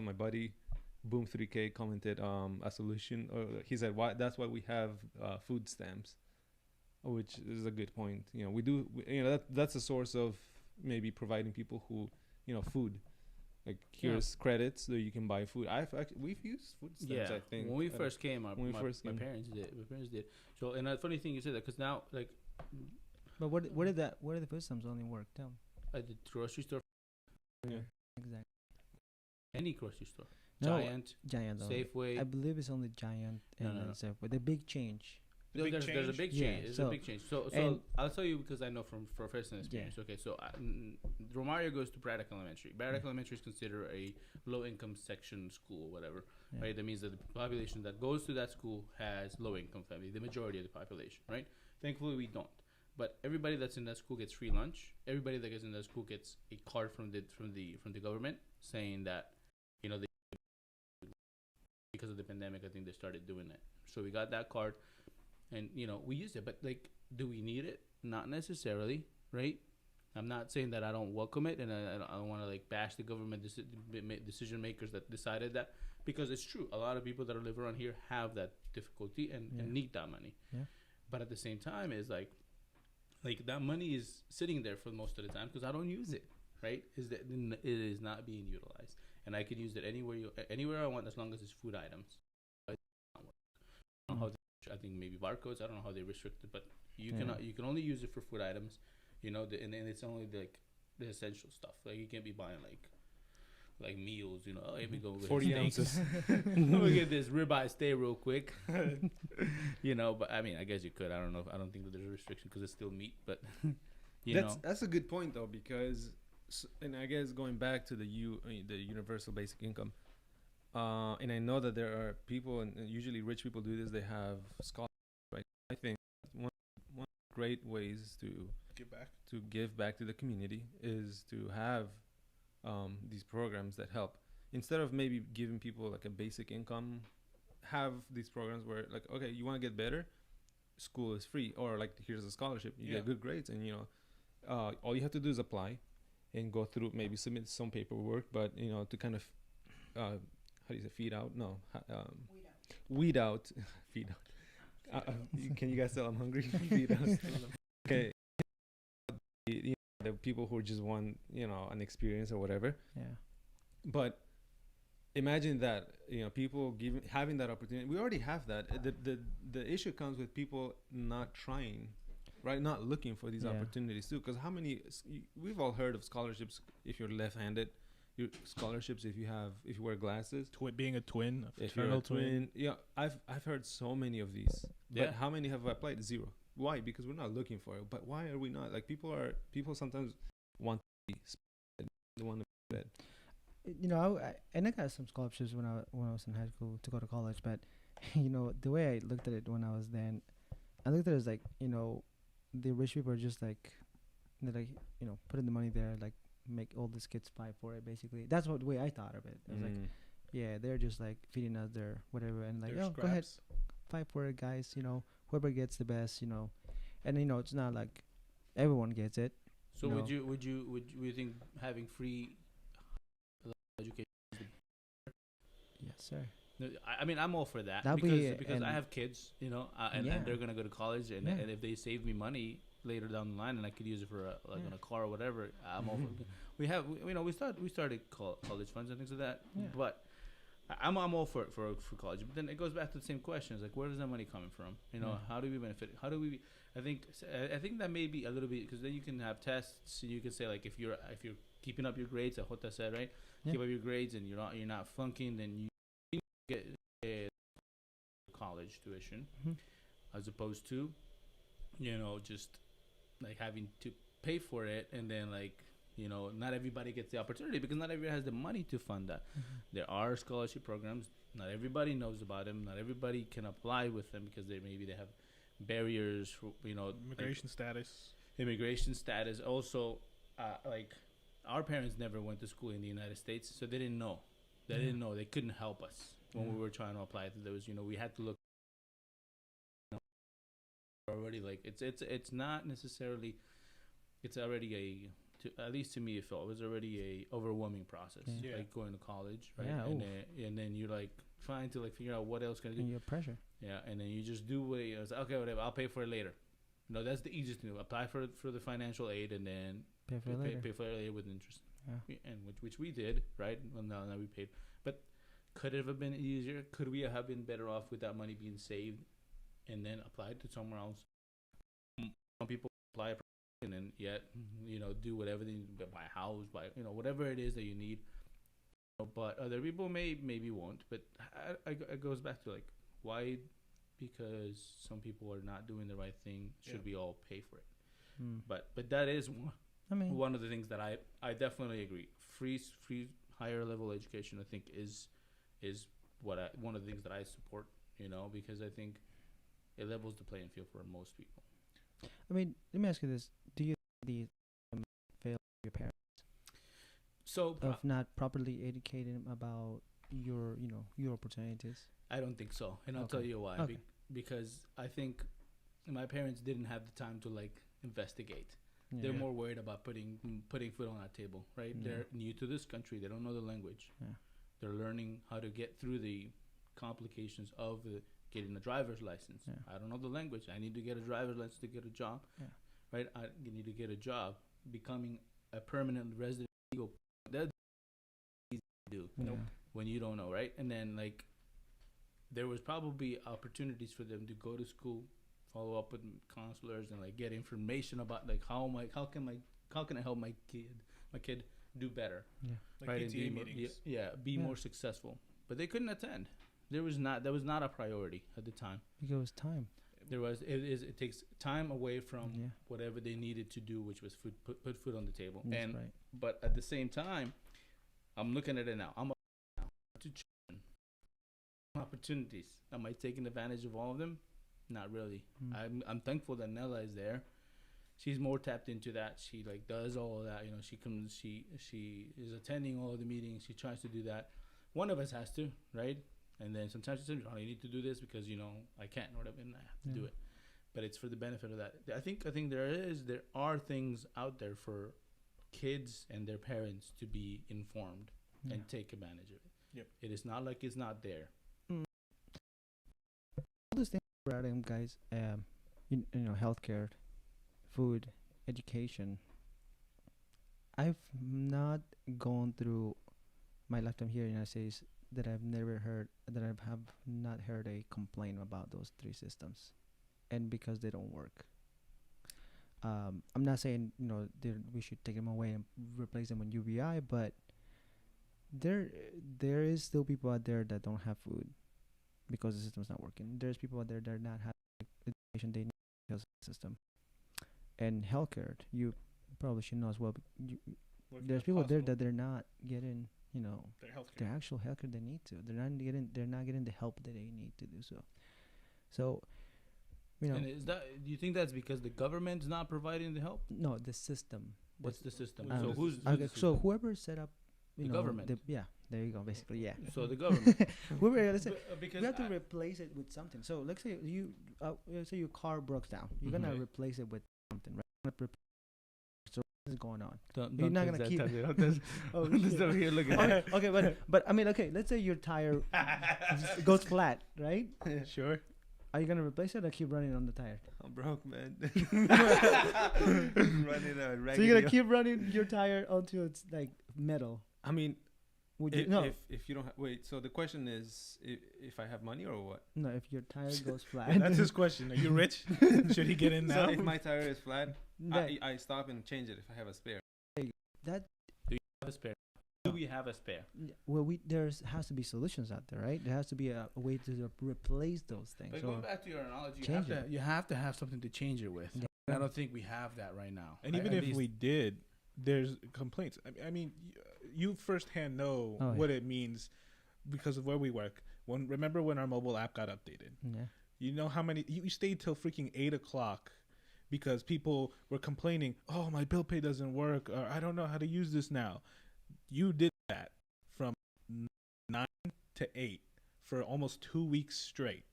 my buddy, Boom 3K commented a solution, or he said that's why we have food stamps, which is a good point. We do, that's a source of maybe providing people who, food. Like here's credits so you can buy food. We've used food stamps. I think when we first came, my parents did. So, and a funny thing you said that, because now like But where did the food stamps only work? Tell me. at the grocery store, Exactly. any grocery store, No, Giant, only. Safeway. I believe it's only Giant No, and no, then no. Safeway. The big change. The No, big there's a change? big Yeah, change. There's so- a big change. So and- I'll tell you because I know from personal experience. Okay, so Romario goes to Braddock Elementary. Braddock Elementary is considered a low-income section school, whatever. Yeah. Right? That means that the population that goes to that school has low-income family. The majority of the population, right? Thankfully, we don't. But everybody that's in that school gets free lunch. Everybody that gets in that school gets a card from the government saying that, they, because of the pandemic, I think they started doing it. So we got that card, and we used it. But like, do we need it? Not necessarily, right? I'm not saying that I don't welcome it, and I don't want to like bash the government decision makers that decided that, because it's true. A lot of people that live around here have that difficulty and need that money. Yeah. But at the same time, it's like that money is sitting there for most of the time because I don't use it. Right? It is not being utilized, and I can use it anywhere I want as long as it's food items. I don't know how I think maybe barcodes. I don't know how they restrict it, but you can only use it for food items. And it's only the essential stuff. Like you can't be buying like meals. Oh, let me go with 40 steak. ounces. Let me get this ribeye steak real quick. But I mean, I guess you could. I don't know. I don't think that there's a restriction because it's still meat. But That's a good point though, because and I guess going back to the universal basic income, and I know that there are people, and usually rich people do this. They have scholarships, right? I think one great ways to give back to the community is to have these programs that help. Instead of maybe giving people like a basic income, have these programs where like, okay, you want to get better, school is free, or like here's a scholarship, you get good grades, and all you have to do is apply and go through, maybe submit some paperwork, but to kind of how do you say, weed out feed out. Can you guys tell I'm hungry? Feed out. Okay. The people who just want an experience or whatever. Yeah. But imagine that people having that opportunity. We already have that. The issue comes with people not trying, right? Not looking for these opportunities too. Because we've all heard of scholarships if you're left-handed. Your scholarships if you wear glasses. Being a twin, a if you're fraternal a twin. Yeah, I've heard so many of these. But how many have applied? Zero. Why? Because we're not looking for it. But why are we not? Like people sometimes want to be sped. They want to be fed. And I got some scholarships when I was in high school to go to college, but the way I looked at it when I was then, I looked at it as like, the rich people are just like, they're like, putting the money there, like make all these kids fight for it. Basically, that's what the way I thought of it. I was like, yeah, they're just like feeding us their whatever, and like, Their oh, go ahead, scraps. fight for it, guys. Whoever gets the best, and it's not like everyone gets it. So No. would you think having free education? Yes, sir. No, I mean, I'm all for that That'll because be because I and- have kids, and Yeah. they're gonna go to college, and, Yeah. and if they save me money later down the line, and I could use it for on a car or whatever, I'm all for. We have, we started college funds and things like that, Yeah. but I'm all for college. But then it goes back to the same questions, like where is that money coming from? Yeah. How do we benefit? How do we? I think that may be a little bit because then you can have tests, and you can say like if you're keeping up your grades, like Jota said, right? Yeah. Keep up your grades, and you're not flunking, then you get college tuition, Mhm. as opposed to just like having to pay for it, and then like not everybody gets the opportunity because not everybody has the money to fund that. There are scholarship programs, not everybody knows about them, not everybody can apply with them because maybe they have barriers for Immigration status. immigration status. Also, like our parents never went to school in the United States, so they didn't know. They Yeah. didn't know. They couldn't help us when we Yeah. were trying to apply to those. We had to look already. Like it's not necessarily. It's already at least to me, it felt it was already a overwhelming process. Yeah. Like going to college, right? Yeah, And then you're like trying to like figure out what else can I do. And your pressure. Yeah, and then you just do what it's like, okay, whatever. I'll pay for it later. That's the easiest thing. Apply for the financial aid and then Pay for it later. pay for it later with interest. Yeah. And which we did, right? Well, now we paid. But could it have been easier? Could we have been better off with that money being saved and then applied to somewhere else? Some people apply and then yet do whatever they need, buy a house, buy whatever it is that you need. But other people maybe won't. But it goes back to like why. Because some people are not doing the right thing, should we all pay for it? But that is one of the things that I definitely agree. Free higher level education, I think is one of the things that I support. Because I think it levels the playing field for most people. Let me ask you this: do you think the fail your parents So of not properly educating them about your opportunities? I don't think so, and I'll Okay. tell you why. Okay. Because I think my parents didn't have the time to like investigate. Yeah. They're more worried about putting food on that table, right? Yeah. They're new to this country. They don't know the language. Yeah. They're learning how to get through the complications of getting a driver's license. Yeah. I don't know the language. I need to get a driver's license to get a job, Yeah. right? I need to get a job. Becoming a permanent resident, that's easy to do Yeah. when you don't know, right? And then like there was probably opportunities for them to go to school, follow up with counselors, and like get information about like how can I help my kid do better, Yeah. Like right? And PTA be more, meetings. be Yeah. more successful. But they couldn't attend. That was not a priority at the time. Because it was time. It takes time away from Yeah. whatever they needed to do, which was put food on the table. That's And right. but at the same time, I'm looking at it now. I'm now to children. Opportunities. Am I taking advantage of all of them? Not really. I'm thankful that Nella is there. She's more tapped into that. She like does all of that. She comes. She is attending all of the meetings. She tries to do that. One of us has to, right? And then sometimes she says, "Oh, you need to do this because I can't or whatever, and I have to do Yeah. it." But it's for the benefit of that. I think there are things out there for kids and their parents to be informed Yeah. and take advantage of it. Yep. It is not like it's not there. All these things about them, guys. Healthcare, food, education. I've not gone through my lifetime here in the United States that I've not heard a complaint about those three systems, and because they don't work. I'm not saying we should take them away and replace them with UBI, but there is still people out there that don't have food because the system's not working. There's people out there that are not having the education they need health system and healthcare. You probably should know as well. Working There's at people there hospital, that they're not getting, their healthcare. their actual healthcare they need to. They're not getting the help that they need to do so. So, And is that? Do you think that's because the government's not providing the help? no, the system. What's the system? Um, So who's Okay, the so system? whoever set up, The government. yeah, there you go. Basically, yeah. So the government. Let's say Because you have to replace it with something. So let's say let's say your car broke down. You're gonna Mhm. replace it with something, right? So what's going on? don't, You're don't not touch gonna that keep- tablet. Don't touch- Oh, don't shit. touch here, look at Okay, that. okay, but I mean, okay. Let's say your tire goes flat, right? Sure. Are you gonna replace it or keep running on the tire? I'm broke, man. Running a So you're gonna keep running your tire until it's like metal. I mean, Would you? if, No, if you don't wait. So the question is, if I have money or what? no. If your tire goes flat, That's his question. Are you rich? Should he get in now? So if my tire is flat, that, I stop and change it if I have a spare. that Have a spare. Do we have a spare? well, has to be solutions out there, right? There has to be a way to replace those things. But Or- going back to your analogy, change it. you have to have something to change it with. Yeah. And I don't think we have that right now. And even if we did, there's complaints. I mean, you firsthand know Oh, what it means because of where we work. Remember when our mobile app got updated? yeah. You know how many you stayed till freaking 8 o'clock because people were complaining. Oh, my bill pay doesn't work, or I don't know how to use this now. You did that from 9 to 8 for almost 2 weeks straight.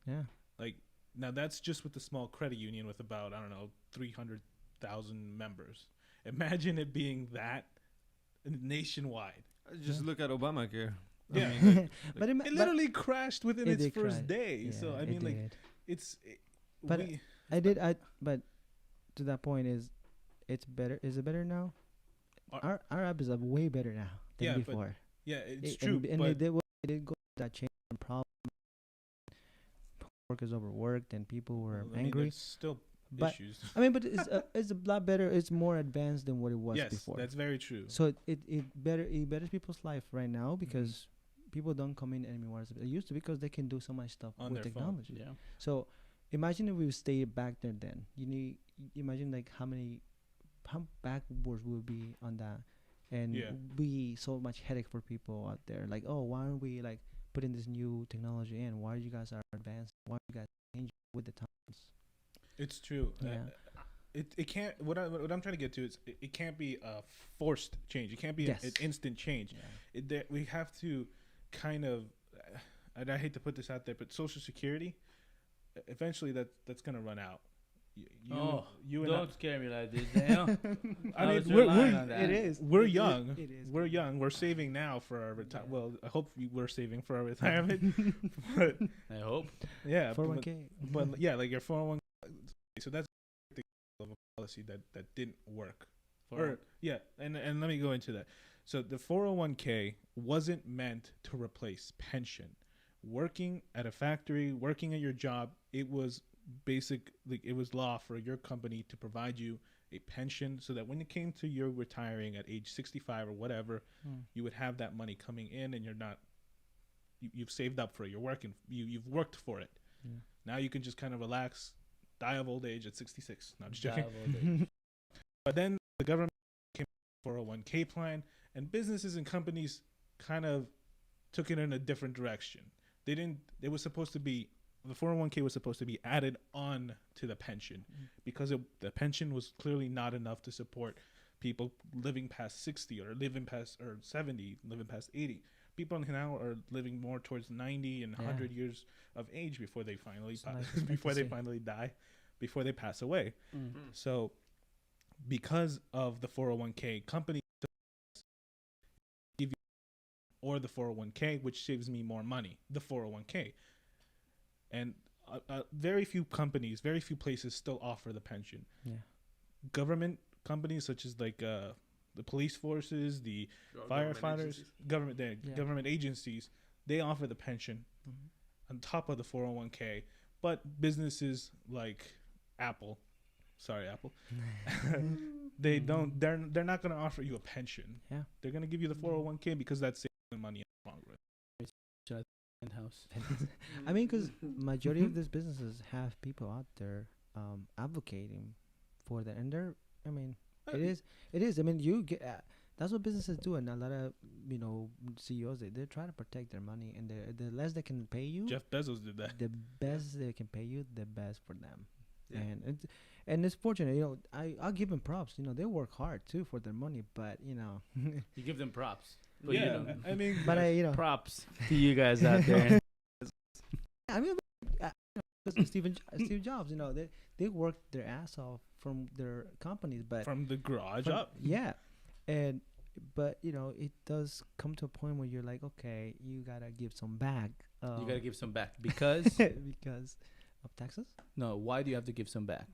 Yeah. Like, now that's just with the small credit union with about, I don't know, 300,000 members. Imagine it being that nationwide. Just Yeah. look at Obamacare. I Yeah. mean, But It literally crashed within It its did first crash. day. So, I it mean, like, did. But we, but to that point it's better. Is it better now? Our app is way better now than Yeah, but before. yeah, it's It- true. and but they did go through that change and problem. Workers overworked and people were I mean, angry. there's still But issues. I mean, but it's a lot better. It's more advanced than what it was Yes, before. that's very true. So it betters people's life right now because people don't come in anymore as they used to because they can do so much stuff On with their phone. technology. Yeah. So imagine if we stayed back there then. Imagine like how backwards we'll be on that, and Yeah. be so much headache for people out there. Like, oh, why aren't we like putting this new technology in? Why you guys are advanced? Why you guys change with the times? It's true. Yeah. It can't. What I'm trying to get to is it can't be a forced change. It can't be Yes. an instant change. We have to kind of. And I hate to put this out there, but Social Security, eventually that's gonna run out. You and Don't scare me like this. Damn. I was mean, relying on that. It is. We're It- young. It is. We're young. We're saving now for our retirement. Yeah. Well, I hope we're saving for our retirement. But I hope. yeah, 401k. but yeah, like your 401. So that's the of a policy that didn't work. Or yeah, and let me go into that. So the 401k wasn't meant to replace pension. Working at a factory, working at your job, it was it was law for your company to provide you a pension so that when it came to your retiring at age 65 or whatever, you would have that money coming in and you're not you've saved up for it. You're working you've worked for it. Yeah. Now you can just kind of relax, die of old age at 66. No, I'm just Die joking. of old age. But then the government came with a 401k plan, and businesses and companies kind of took it in a different direction. They didn't. It was supposed to be the 401k was supposed to be added on to the pension because the pension was clearly not enough to support people living past 60 or living past or 70, living past 80. People now are living more towards 90 and 100 years of age before they finally It's life before they expectancy. finally die, before they pass away. Mm. So, because of the 401k, companies give you or the 401k, which saves me more money, the 401k. And very few companies, very few places still offer the pension. Yeah. Government companies such as like the police forces, the firefighters, government agencies, they offer the pension on top of the 401k. But businesses like Apple, they don't. They're not going to offer you a pension. Yeah. They're going to give you the 401k because that's saving money in the long run. In-house. I mean, because majority of these businesses have people out there advocating for that, and they're, I mean, Uh, it is. I mean, you get. That's what businesses do, and a lot of CEOs they try to protect their money, and the less they can pay you, Jeff Bezos did that. the best they can pay you, the best for them. Yeah. And it's fortunate, I'll give them props. They work hard too for their money, but You give them props. But yeah, you don't. I mean, but Props to you guys out there. I mean, Steve Jobs, they worked their ass off from their companies, but from the garage up. yeah, but it does come to a point where you're like, okay, you gotta give some back. You gotta give some back because because of taxes. no. Why do you have to give some back?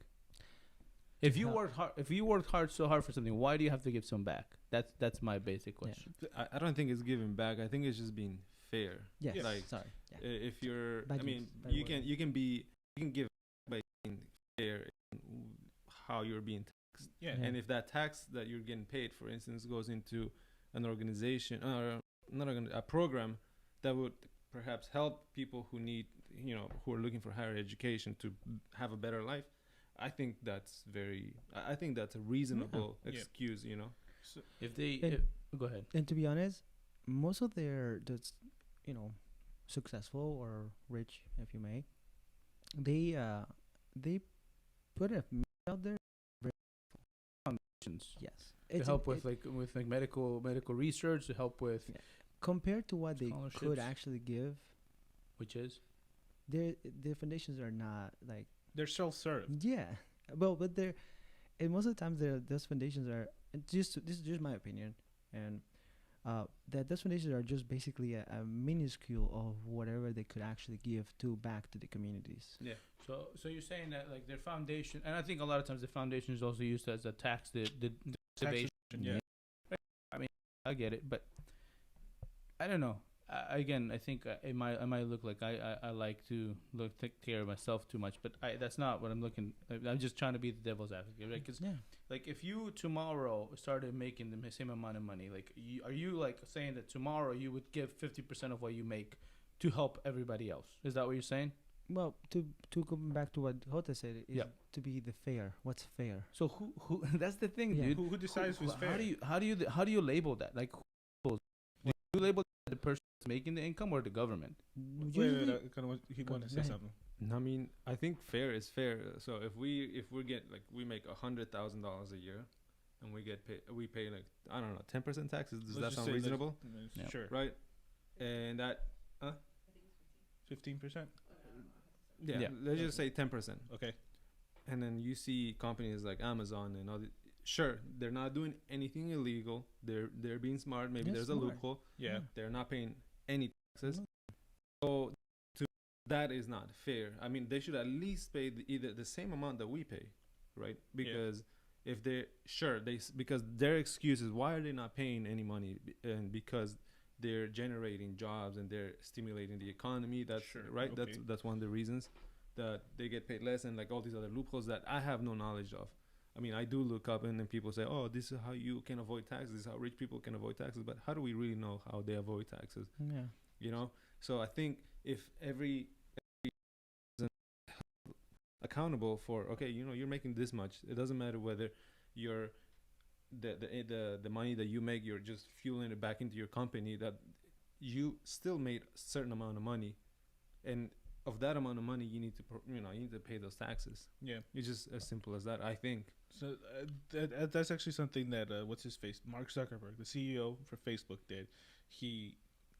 If you worked hard so hard for something, why do you have to give some back? That's my basic question. I don't think it's giving back. I think it's just being fair. Yes. Like, Sorry. Yeah. If you're, Bad I mean, use, bad you word. can give by being fair in how you're being taxed. Yeah. Yeah. And if that tax that you're getting paid, for instance, goes into an organization or a program that would perhaps help people who need, who are looking for higher education to have a better life, I think that's a reasonable Yeah. excuse, So, If they And- go ahead. And to be honest, most of their just successful or rich, if you may, they put a message out there. Yes, To help with like medical research, to help with Yeah. Compared to what they could Scholarships. actually give, which is their foundations are not like they're self-serve. yeah. Well, but they're and most of the times those foundations are and this is just my opinion, and that those foundations are just basically a minuscule of whatever they could actually give back to the communities. yeah. so you're saying that like their foundation, and I think a lot of times the foundation is also used as a tax the Taxation, yeah. I mean, I get it, but I don't know. Again, I think it might look like I like to take care of myself too much, but that's not what I'm looking. I'm just trying to be the devil's advocate, right? Because Yeah. like if you tomorrow started making the same amount of money, like are you like saying that tomorrow you would give 50% of what you make to help everybody else? Is that what you're saying? Well, to go back to what Jota said, is Yeah. to be the fair. What's fair? So who that's the thing, Yeah. dude. Who decides who's fair? How do you label that? Like do you label the person that's making the income or the government? Usually- He wanted to say Go ahead. something. I mean, I think fair is fair. So if we get like we make $100,000 a year, and we pay like I don't know 10% taxes. Does that sound reasonable? Yeah. Sure. Right? And that 15%. yeah, Yeah. let's just say 10%. Okay. And then you see companies like Amazon and all the sure they're not doing anything illegal. They're being smart. Maybe They're there's smart. a loophole. Yeah. They're not paying any taxes. No. So that is not fair. I mean, they should at least pay either the same amount that we pay, right? Because if because their excuse is why are they not paying any money? And because they're generating jobs and they're stimulating the economy. That's Sure, right. okay. That's one of the reasons that they get paid less, and like all these other loopholes that I have no knowledge of. I mean, I do look up and then people say, oh, this is how you can avoid taxes. This is how rich people can avoid taxes. But how do we really know how they avoid taxes? Yeah. So I think if every person accountable for, okay, you're making this much. It doesn't matter whether you're the money that you make, you're just fueling it back into your company, that you still made a certain amount of money, and of that amount of money you need to pay those taxes. Yeah. It's just as simple as that, I think. So that's actually something that what's his face, Mark Zuckerberg, the CEO for Facebook, did. He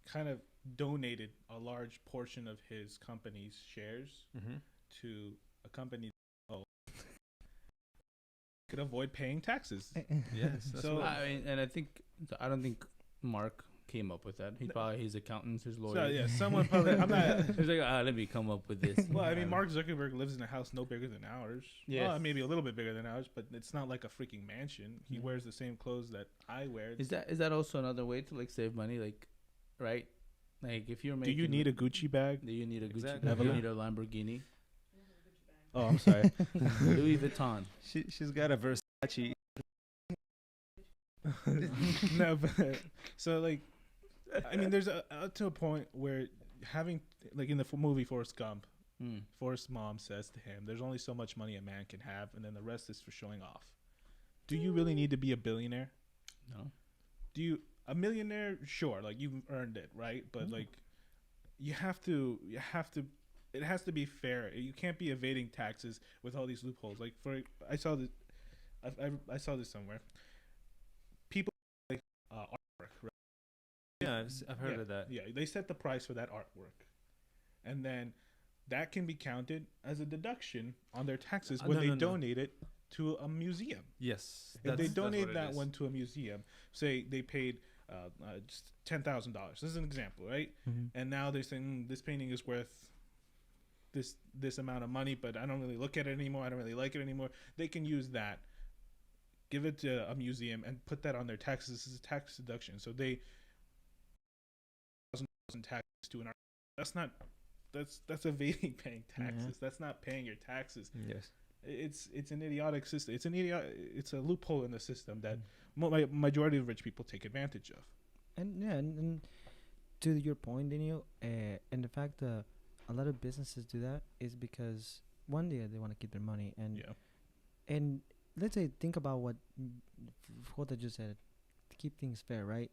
kind of donated a large portion of his company's shares to a company could avoid paying taxes. Yes. So I mean, and I don't think Mark came up with that. He probably his accountant, his lawyer. So yeah, someone probably. I'm not. He's like, let me come up with this. Well, I mean, Mark Zuckerberg lives in a house no bigger than ours. Yes. Well, maybe a little bit bigger than ours, but it's not like a freaking mansion. He wears the same clothes that I wear. Is that also another way to like save money? Like, right? Like if you're Do making. you need a Gucci bag? Do you need a Gucci Exactly. bag? Do you Evelyn? need a Lamborghini? Oh, I'm sorry. Louis Vuitton. She's got a Versace. No, but so like, I mean, there's to a point where having like in the movie Forrest Gump, Forrest's mom says to him, "There's only so much money a man can have, and then the rest is for showing off." Do you really need to be a billionaire? No. Do you a millionaire? Sure, like you've earned it, right? But like, you have to. It has to be fair. You can't be evading taxes with all these loopholes. Like I saw this. I saw this somewhere. People like artwork, right? Yeah, I've heard of that. Yeah, they set the price for that artwork, and then that can be counted as a deduction on their taxes when they donate it to a museum. Yes. If they donate that one to a museum, say they paid just $10,000. This is an example, right? And now they're saying this painting is worth this amount of money, but I don't really look at it anymore. I don't really like it anymore. They can use that, give it to a museum, and put that on their taxes. This is a tax deduction. So they $1,000 in taxes to an art. That's evading paying taxes. That's not paying your taxes. Yes. It's an idiotic system. It's a loophole in the system that majority of rich people take advantage of. And to your point, Daniel, and the fact that a lot of businesses do that is because one day they want to keep their money, and let's say think about what I just said, to keep things fair, right?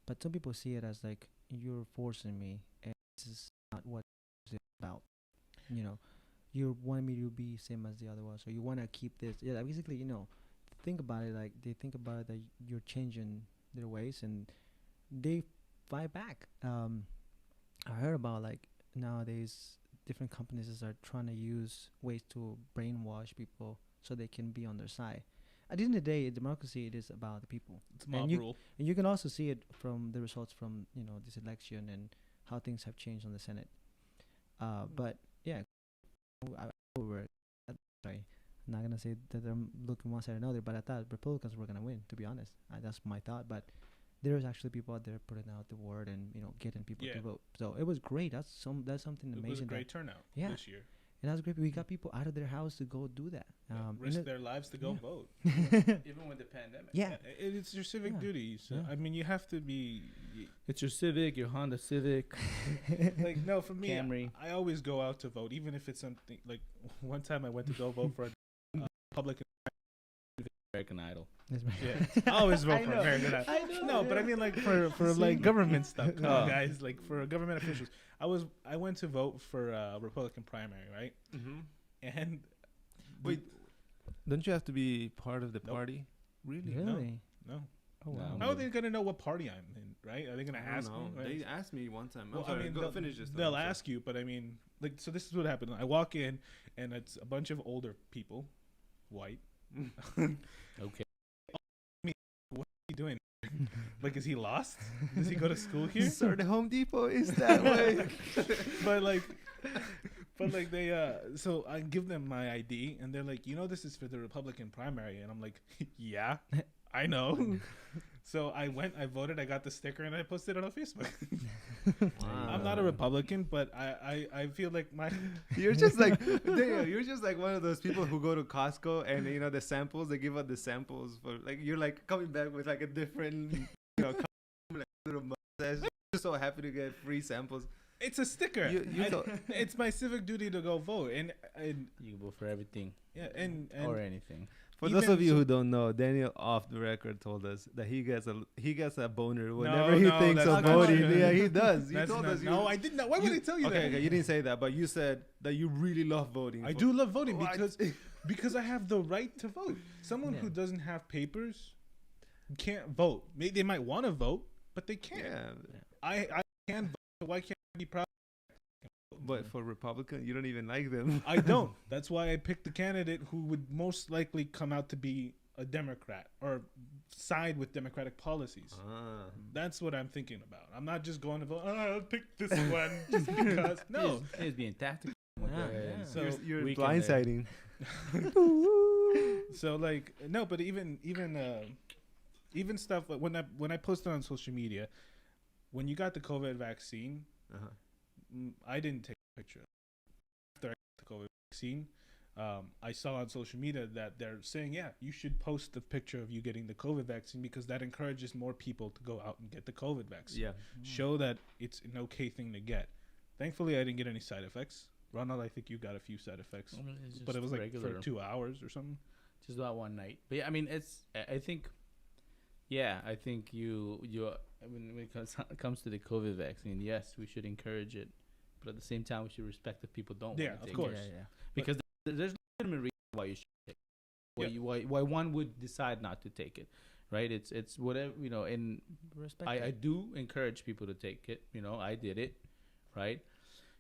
But some people see it as like you're forcing me, and this is not what it's about. You know, you want me to be same as the other one, so you want to keep this. Yeah, basically, think about it like they think about it that you're changing their ways, and they fight back. I heard about like nowadays different companies are trying to use ways to brainwash people so they can be on their side. At the end of the day, democracy, it is about the people. It's mob rule. And you can also see it from the results from this election and how things have changed on the Senate. But yeah, sorry, I'm not gonna say that I'm looking one side or another, but I thought Republicans were gonna win. To be honest, that's my thought. But there's actually people out there putting out the word and getting people to vote. So it was great. That's something amazing. It was a great turnout this year. And that's great. We got people out of their house to go do that. Risk their lives to go vote. Even with the pandemic. Yeah. It's your civic duty. So, I mean, you have to be. It's your Civic, your Honda Civic. Like, no, for me, Camry. I always go out to vote, even if it's something like one time I went to go vote for a public. American Idol. I always vote for American Idol. I know. No, but I mean, like for like government stuff, come on, guys. Like for government officials, I went to vote for a Republican primary, right? And wait, don't you have to be part of the party? Really? No. Oh wow. How are they gonna know what party I'm in, right? Are they gonna ask me? Right? They asked me one time. Well, sorry, I mean, go finish this. They'll ask you, but I mean, like, so this is what happened. I walk in, and it's a bunch of older people, white. Okay. What are you doing? Like, is he lost? Does he go to school here? Sir, the Home Depot is that way. but they so I give them my ID, and they're like, this is for the Republican primary, and I'm like, yeah, I know. So I went, I voted, I got the sticker, and I posted it on Facebook. Wow. I'm not a Republican, but I feel like my You're just like Daniel, you're just like one of those people who go to Costco and the samples, they give out the samples for like you're like coming back with like a different like little mustache. You're so happy to get free samples. It's a sticker. It's my civic duty to go vote, and you can vote for everything. Yeah, and or anything. For those of you who don't know, Daniel off the record told us that he gets a boner whenever he thinks of voting. Yeah, he does. He told us. No, I did not. Why would I tell you that? Okay, you didn't say that, but you said that you really love voting. I do love voting because I have the right to vote. Someone who doesn't have papers can't vote. Maybe they might want to vote, but they can't. Yeah. I can vote. So why can't I be proud? But for Republican, you don't even like them. I don't. That's why I picked the candidate who would most likely come out to be a Democrat or side with Democratic policies. That's what I'm thinking about. I'm not just going to vote. I'll pick this one just because. No, it's being tactical. So you're blindsiding. So like no, but even stuff like when I posted on social media, when you got the COVID vaccine. I didn't take a picture. After I got the COVID vaccine, I saw on social media that they're saying, you should post the picture of you getting the COVID vaccine because that encourages more people to go out and get the COVID vaccine. Yeah. Show that it's an okay thing to get. Thankfully, I didn't get any side effects. Ronald, I think you got a few side effects, I mean, it's but it just was like regular. for 2 hours or something. Just about one night. But yeah, I mean, I think, yeah, I think when it comes to the COVID vaccine, yes, we should encourage it, but at the same time, we should respect if people don't. Yeah, want to of take course. it. Because there's legitimate reason why you should take it. Why one would decide not to take it, right? It's whatever, and Respect. I do encourage people to take it. I did it, right?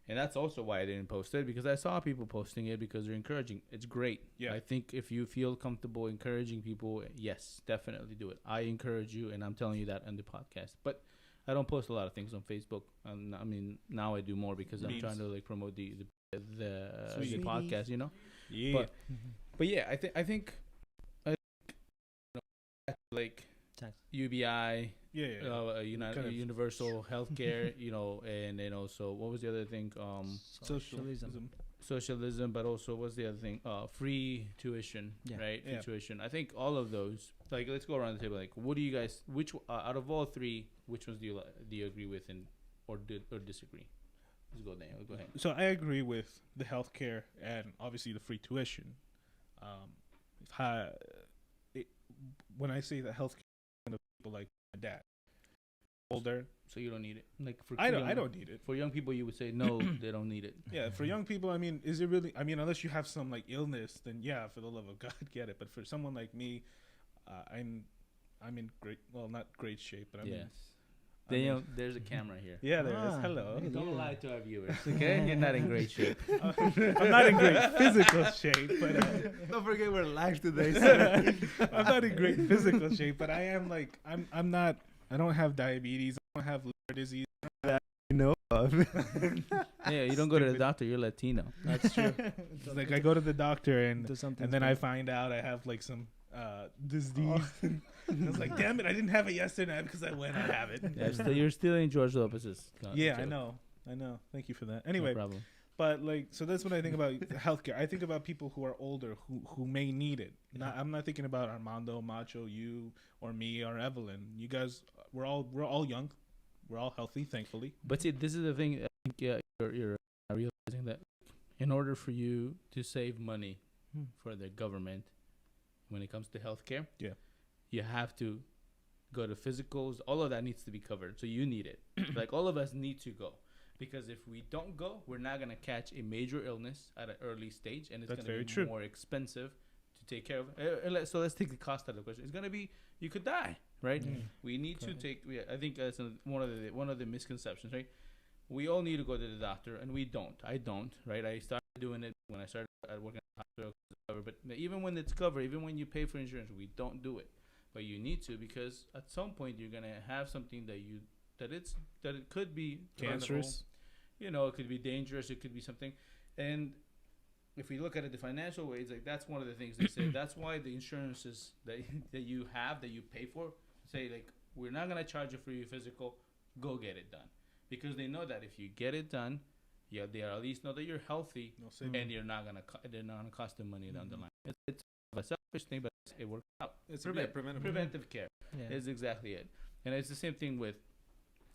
And that's also why I didn't post it, because I saw people posting it because they're encouraging. It's great. Yeah. I think if you feel comfortable encouraging people, yes, definitely do it. I encourage you, and I'm telling you that on the podcast. But I don't post a lot of things on Facebook. I mean, now I do more because I'm trying to like promote the podcast, Yeah. But yeah, I think like UBI, universal healthcare, and then also what was the other thing? Socialism, but also what's the other thing? Free tuition, right? Free tuition. I think all of those. Like, let's go around the table. Like, what do you guys? Which out of all three, which ones do you agree with or disagree? Let's go, Daniel. Go ahead. So I agree with the healthcare and obviously the free tuition. When I say the healthcare, people like my dad, older. So you don't need it. Like for I don't need it. For young people, you would say no, they don't need it. Yeah, for young people, I mean, is it really? I mean, unless you have some like illness, then yeah, for the love of God, get it. But for someone like me, I'm in not great shape, but Daniel, there's a camera here. Yeah, there is. Hello. Don't lie to our viewers, okay? You're not in great shape. I'm not in great physical shape, but Don't forget we're live today. I'm not in great physical shape, but I am like I'm not. I don't have diabetes. I don't have liver disease. Yeah, you don't go to the doctor. You're Latino. That's true. It's like I go to the doctor and then I find out I have like some disease. I was like, damn it, I didn't have it yesterday because I went. I have it. Yeah, you're stealing George Lopez's. Yeah, I know. Thank you for that. Anyway, no problem. But like, so that's when I think about healthcare. I think about people who are older who may need it. I'm not thinking about Armando, Macho, you, or me, or Evelyn. You guys, we're all young, we're all healthy, thankfully. But see, this is the thing. I think you're realizing that in order for you to save money for the government, when it comes to healthcare, you have to go to physicals. All of that needs to be covered. So you need it. Like all of us need to go. Because if we don't go, we're not going to catch a major illness at an early stage. And it's going to be more expensive to take care of. So let's take the cost out of the question. It's going to be, you could die, right? We need to take, I think that's one of the misconceptions, right? We all need to go to the doctor, and we don't. I don't, right? I started doing it when I started working at the hospital. But even when it's covered, even when you pay for insurance, we don't do it. But you need to, because at some point you're going to have something that it could be cancerous. It could be dangerous. It could be something. And if we look at it the financial ways, like that's one of the things they say. That's why the insurances that you have, that you pay for, say like, we're not going to charge you for your physical, go get it done. Because they know that if you get it done, they at least know that you're healthy, and they're not going to cost them money down the line. It's a selfish thing, but it works out. It's preventive care. Yeah. Is exactly it. And it's the same thing with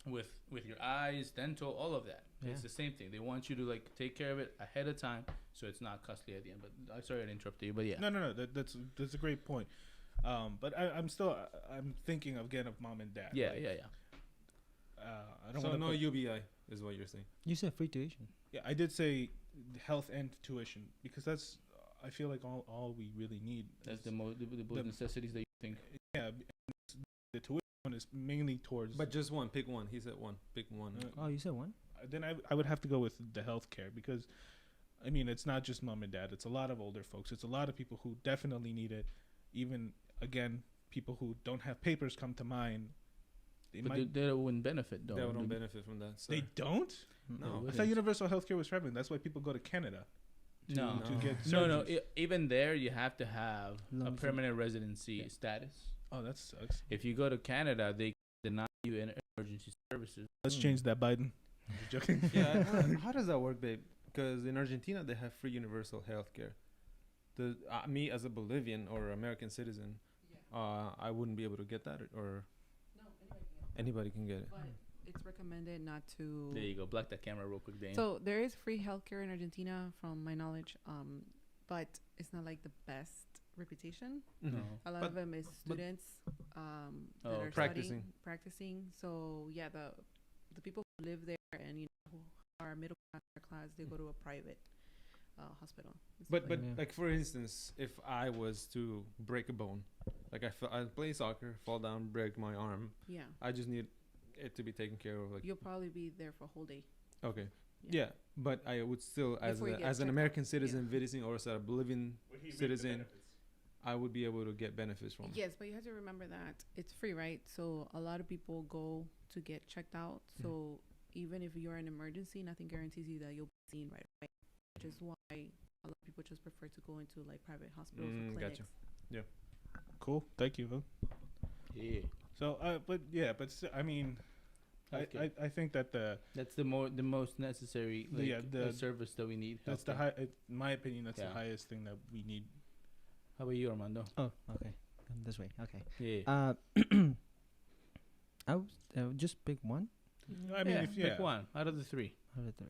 your eyes, dental, all of that. Yeah. It's the same thing. They want you to like take care of it ahead of time, so it's not costly at the end. But I'm sorry I interrupted you. But yeah, no. That's a great point. But I'm thinking again of mom and dad. Yeah. I don't want no UBI is what you're saying. You said free tuition. Yeah, I did say health and tuition because that's I feel like all we really need. That's the necessities that you think. Yeah, the tuition is mainly towards. But just one. Pick one. He said one. Pick one. Oh, you said one? Then I would have to go with the healthcare because, I mean, it's not just mom and dad. It's a lot of older folks. It's a lot of people who definitely need it. Even, again, people who don't have papers come to mind. They wouldn't benefit, though. They wouldn't benefit from that. They don't? No. I thought universal healthcare was for everyone. That's why people go to Canada. To get surgeries. No. Even there, you have to have a permanent residency status. Oh, that sucks. If you go to Canada, they deny you emergency services. Let's change that, Biden. I'm joking. Yeah. How does that work, babe? Because in Argentina, they have free universal health care. Me, as a Bolivian or American citizen, I wouldn't be able to get that, or No, anybody can get it. anybody can get it. But it's recommended not to. There you go. Block that camera real quick, Dane. So there is free healthcare in Argentina, from my knowledge, but it's not like the best reputation. No. A lot But- of them is but- students that Oh, are practicing. practicing. So yeah, the people who live there and who are middle class, they go to a private hospital. But Yeah. like for instance, if I was to break a bone, like I play soccer, fall down, break my arm, yeah, I just need it to be taken care of. Like you'll probably be there for a whole day. okay, yeah, but I would still Before you get as an checked American out, citizen yeah. visiting or as a Bolivian Would he reap the citizen, benefits? I would be able to get benefits from. Yes, but you have to remember that it's free, right? So a lot of people go to get checked out. So even if you're an emergency, nothing guarantees you that you'll be seen right away. Which is why a lot of people just prefer to go into like private hospitals or clinics. Gotcha. Cool. Thank you. Yeah. So, I mean, Okay. I think that That's the most necessary service that we need. that's the healthcare. high. In my opinion, that's Yeah. the highest thing that we need. How about you, Armando? Oh, okay. This way. Okay. Yeah. I would just pick one I mean, pick one out of the three. out of three.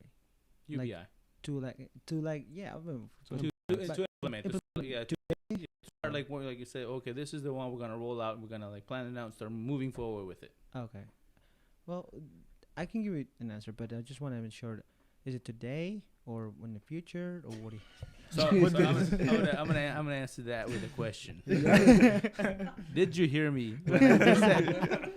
UBI. To yeah. I mean, To but implement. it was- To start like you say. Okay, this is the one we're gonna roll out. We're gonna like plan it out and start moving forward with it. okay. Well, I can give you an answer, but I just want to ensure: is it today or in the future, or what? Do you So, I'm gonna answer that with a question. Did you hear me? When I just said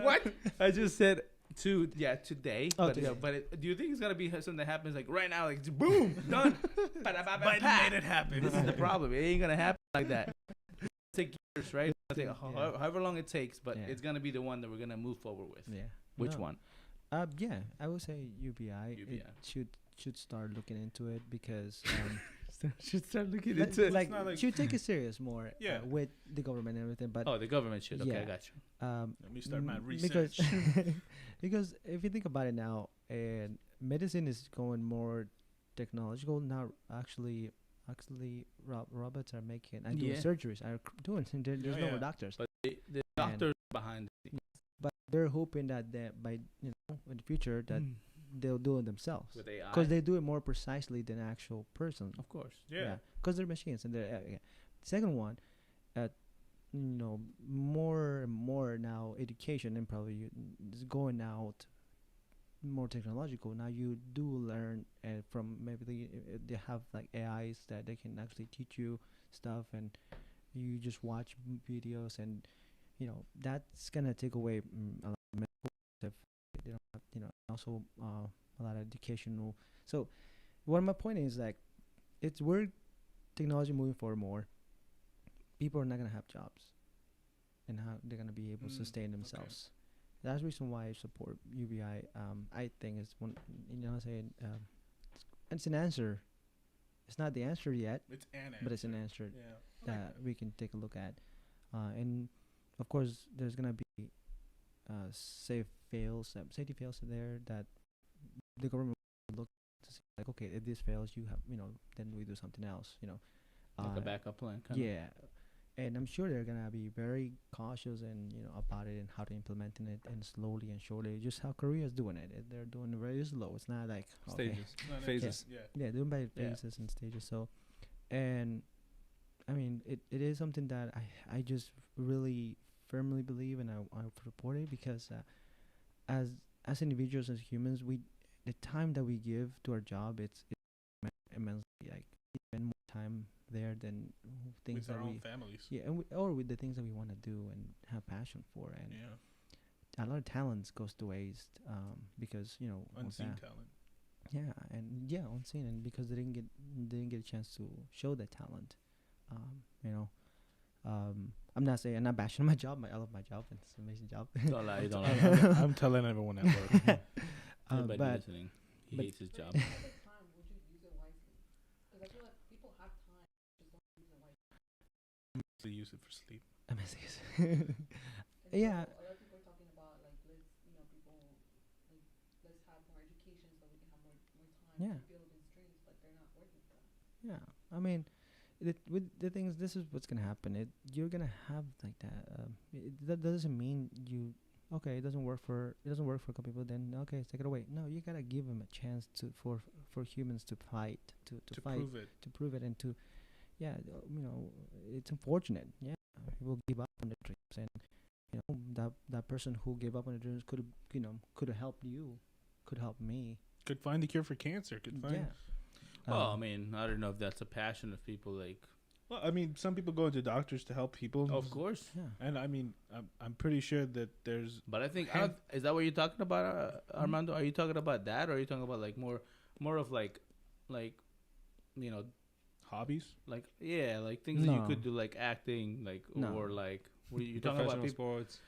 what? I just said today. Oh, But, today. do you think it's gonna be something that happens like right now, like boom, done? Biden made it happen. This is the problem. It ain't gonna happen like that. It'll take years, right? It'll take however long it takes, but Yeah. it's gonna be the one that we're gonna move forward with. Yeah. Which No. one? Yeah, I would say UBI. UBI. It should start looking into it because Should start looking like, into it. like, not like- should take it serious more. Yeah. With the government and everything. But Oh, the government should. Okay, I Yeah. got you. Let me start my because research. because if you think about it now, and medicine is going more technological now. Actually, robots are making and doing Yeah. surgeries. Are doing. There's no more Yeah. doctors. But the doctors behind the scenes But they're hoping that by in the future that they'll do it themselves with AI. because they do it more precisely than actual person. of course. Yeah. Because they're machines and they're second one, more and more now education and probably is going out more technological. Now you do learn from maybe they have like AIs that they can actually teach you stuff and you just watch videos and that's gonna take away a lot of medical if they don't have, also a lot of educational. So what my point is like it's we're technology moving forward more. People are not gonna have jobs, and how they're gonna be able to sustain themselves. That's the reason why I support UBI. I think it's one. Saying it's an answer. It's not the answer yet, It's an but it's an answer. answer Yeah. that we can take a look at. And of course, there's gonna be safety fails there that the government will look to see like, okay, if this fails, you have, then we do something else, Like a backup plan. Kind yeah. And I'm sure they're gonna be very cautious and about it and how to implementing it and slowly and surely, just how Korea's doing it. They're doing it very slow. It's not like okay. Stages, No, no, phases. Yeah. Yeah, doing by Yeah. phases and stages. So, and I mean, it is something that I just really firmly believe and I support it because as individuals, as humans, the time that we give to our job, it's immensely like we spend more time there than things With that our we own families. or with the things that we want to do and have passion for, and Yeah. a lot of talents goes to waste because of Unseen that. talent. Yeah, and unseen, and because they didn't get a chance to show that talent. I'm not saying I'm not bashing on my job. I love my job. It's an amazing job. Don't lie. Don't lie. I'm telling everyone at work. Everybody but listening, he but- hates his job. Time would you use it wisely? Because I feel like people have time, just don't use it wisely. To use it for sleep. amazing. And Yeah. so a lot of people are talking about like let's have more education so we can have more time Yeah. to build these dreams, but they're not working for that. Yeah, I mean, with the things, this is what's gonna happen. You're gonna have like that. That doesn't mean okay, it doesn't work for a couple people, then okay, take it away. No, you gotta give them a chance to for humans to fight, to fight, prove it. to prove it, and to yeah, it's unfortunate. Yeah, people give up on their dreams, and that person who gave up on their dreams could have could have helped you, could help me. Could find the cure for cancer. Could find. Yeah. Well, I mean, I don't know if that's a passion of people. Like, Well, I mean, some people go to doctors to help people. of course, Yeah. And I mean, I'm pretty sure that there's but I think is that what you're talking about, Armando? Are you talking about that, or are you talking about like more of like, you know, hobbies. like yeah, like things that you No. could do, like acting, like No. or like were you talking about Professional people? sports.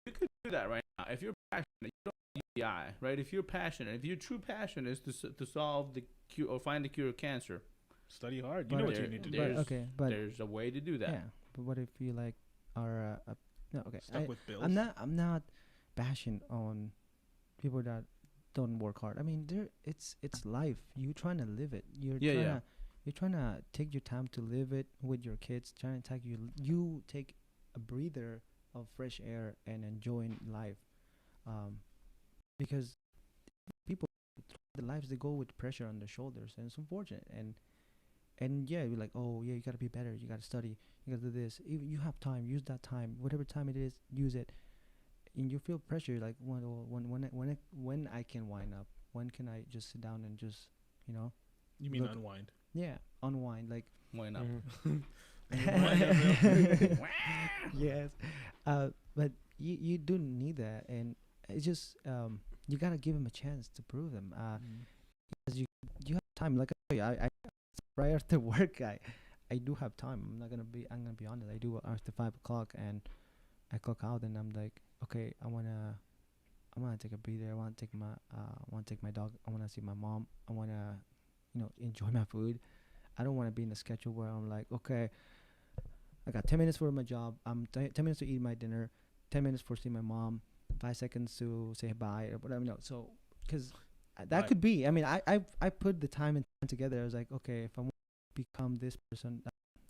You could do that right now if you're passionate. You don't need UBI, right? If you're passionate, if your true passion is to solve the cure or find the cure of cancer, Study hard. But You know what there- you need to But do. there's- okay, but there's a way to do that. yeah, but what if you like are no? Okay, Stuck with bills. I'm not bashing on people that don't work hard. I mean, it's life. You trying to live it. Yeah, Trying yeah. To, you're trying to take your time to live it with your kids. Trying to take you take a breather of fresh air and enjoying life, because people the lives they go with pressure on their shoulders, and it's unfortunate. And yeah, you're like, oh yeah, you gotta be better. You gotta study. You gotta do this. Even you have time, use that time. Whatever time it is, use it. And you feel pressure, like when I can wind up. When can I just sit down and just, You mean look- unwind? yeah, unwind. Like Why not? yes, but you do need that, and it's just you gotta give them a chance to prove them. Because you have time. Like I right after work, I do have time. I'm gonna be honest. I do after 5 o'clock, and I clock out, and I'm like, okay, I wanna take a breather. I wanna take my dog. I wanna see my mom. I wanna, enjoy my food. I don't wanna be in a schedule where I'm like, okay, I got 10 minutes for my job. 10 minutes to eat my dinner. 10 minutes for seeing my mom. 5 seconds to say bye or whatever. No, so because that Right. could be. I mean, I put the time and time together. I was like, okay, if I want to become this person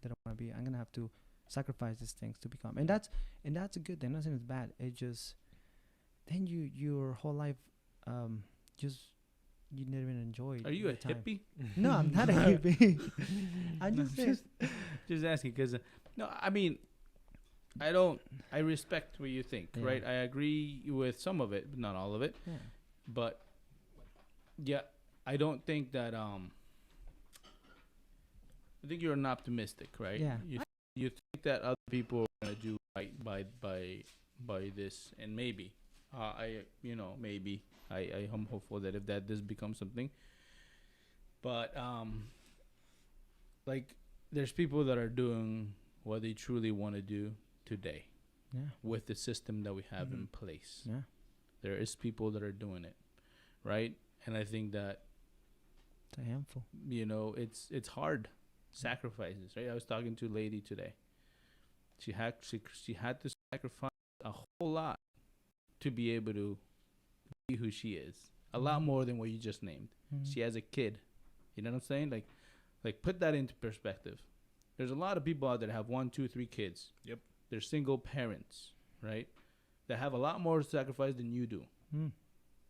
that I want to be, I'm gonna have to sacrifice these things to become. And that's a good thing. I'm not saying it's bad. It just then your whole life just you never even enjoyed. Are you a the time. hippie? No, I'm not a hippie. I just said Just asking because no, I mean, I respect what you think, Yeah. right? I agree with some of it, but not all of it. yeah. But yeah, I don't think that I think you're an optimistic, right? Yeah. You think that other people are gonna do right by this, and maybe maybe I am hopeful that if that does become something, but like there's people that are doing what they truly want to do today Yeah. with the system that we have in Mhm. place. Yeah. There is people that are doing it, right? And I think that It's a handful. it's hard sacrifices, right? I was talking to a lady today. She had to sacrifice a whole lot to be able to be who she is. A lot more than what you just named. She has a kid. You know what I'm saying? Like put that into perspective. There's a lot of people out there that have 1, 2, 3 kids. Yep. They're single parents, right? That have a lot more sacrifice than you do, Mm.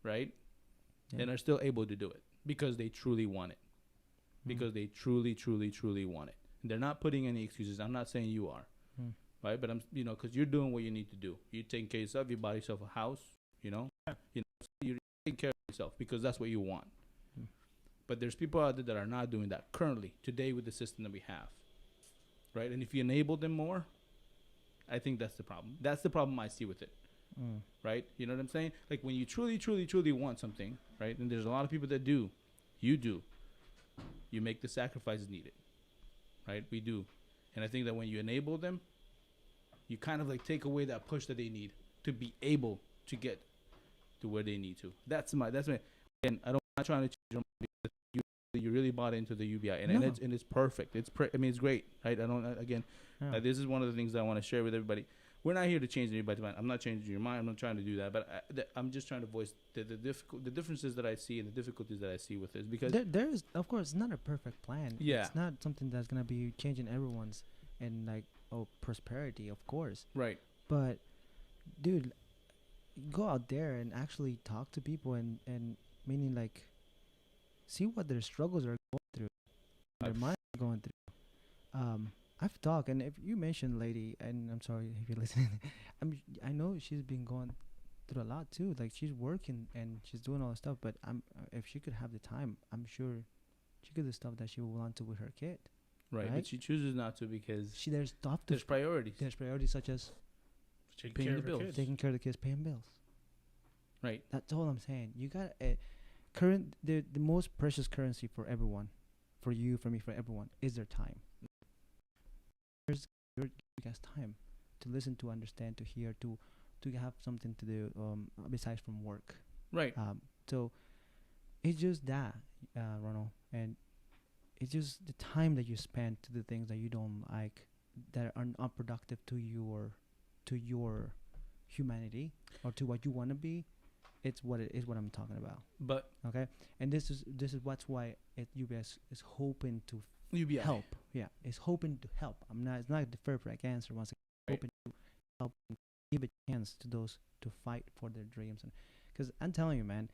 right? Yeah. And are still able to do it because they truly want it. Because they truly, truly, truly want it. And they're not putting any excuses. I'm not saying you are, Mm. right? But because you're doing what you need to do. You're taking care of yourself. You bought yourself a house, you're taking care of yourself because that's what you want. Mm. But there's people out there that are not doing that currently, today with the system that we have, right? And if you enable them more, I think that's the problem. That's the problem I see with it, Mm. right? You know what I'm saying? Like when you truly, truly, truly want something, right? And there's a lot of people that do. You do. You make the sacrifices needed, right? We do. And I think that when you enable them, you kind of like take away that push that they need to be able to get to where they need to. That's my. And I'm not trying to change your mind because you really bought into the UBI, and No. it's perfect. It's great, right? Yeah. This is one of the things that I want to share with everybody. We're not here to change anybody's mind. I'm not changing your mind. I'm not trying to do that. But I'm just trying to voice the differences that I see and the difficulties that I see with this because There is, of course, it's not a perfect plan. Yeah. It's not something that's gonna be changing everyone's and like prosperity, of course. right. But, dude, go out there and actually talk to people and meaning like see what their struggles are going through, their mind are going through. I've talked, and if you mentioned lady, and I'm sorry if you're listening, I know she's been going through a lot too. Like she's working and she's doing all this stuff, but if she could have the time, I'm sure she could do stuff that she would want to with her kid. Right, Right? but she chooses not to because There's stuff to there's priorities. there's priorities such as Taking Paying care the of her bills. kids. taking care of the kids, paying bills. Right. That's all I'm saying. You got the most precious currency for everyone, for you, for me, for everyone is their time. There's your guys' time to listen, to understand, to hear, to have something to do besides from work. Right. So it's just that, Ronald, and it's just the time that you spend to the things that you don't like, that are unproductive to your humanity or to what you want to be. It's what it is. What I'm talking about. But Okay, and this is what's why UBS is hoping to UBI. help. Yeah, it's hoping to help. It's not the perfect answer. Once again, Right. hoping to help and give a chance to those to fight for their dreams. And because I'm telling you, man,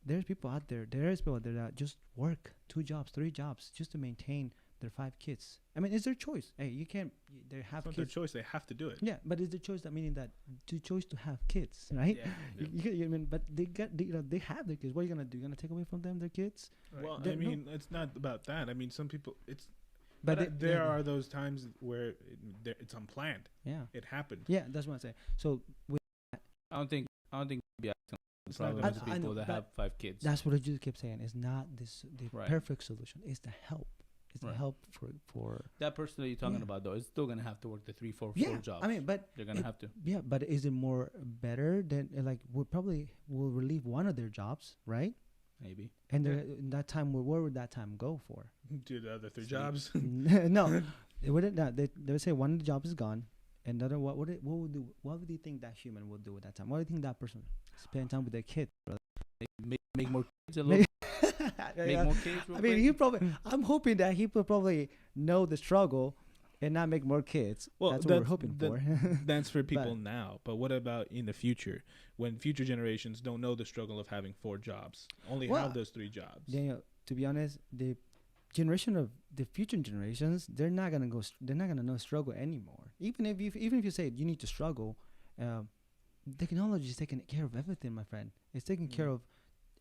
there's people out there. There is people out there that just work 2 jobs, 3 jobs just to maintain their 5 kids. I mean, it's their choice. Hey, you can't. They have It's not their kids. choice. They have to do it. Yeah, but it's the choice that meaning that the choice to have kids, right? Yeah. I mean, but they they have their kids. What are you gonna do? You gonna take away from them their kids? Well, There- I no. mean, it's not about that. I mean, some people. But But there are those times where it's unplanned. yeah, It happened. yeah. That's what I'm saying. So with I don't think UBI It's the problem not is gonna- I people know, that but have 5 kids. that's what I just keep saying. It's not the Right. perfect solution. It's the help. It's the Right. help for That person that you're talking Yeah. about though is still gonna have to work the 3, 4 yeah. jobs. I mean, but they're gonna it- have to. yeah, but is it more better than like we probably will relieve one of their jobs, right? Maybe. And in that time, where would that time go for? Do the other 3 Sleep. jobs. No, it wouldn't. No, they would say one of the jobs is gone, and the other what would do you think that human would do with that time? What do you think that person spend time with their kid? Make more kids a Make- little. Make more kids. I mean, he probably. I'm hoping that he will probably know the struggle, and not make more kids. Well, that's what we're hoping for. That's for people But- now. But what about in the future, when future generations don't know the struggle of having 4 jobs, only Well, have those 3 jobs? Daniel, to be honest, the generation of the future generations, they're not gonna go. They're not gonna know struggle anymore. Even if you say you need to struggle, technology is taking care of everything, my friend. It's taking care of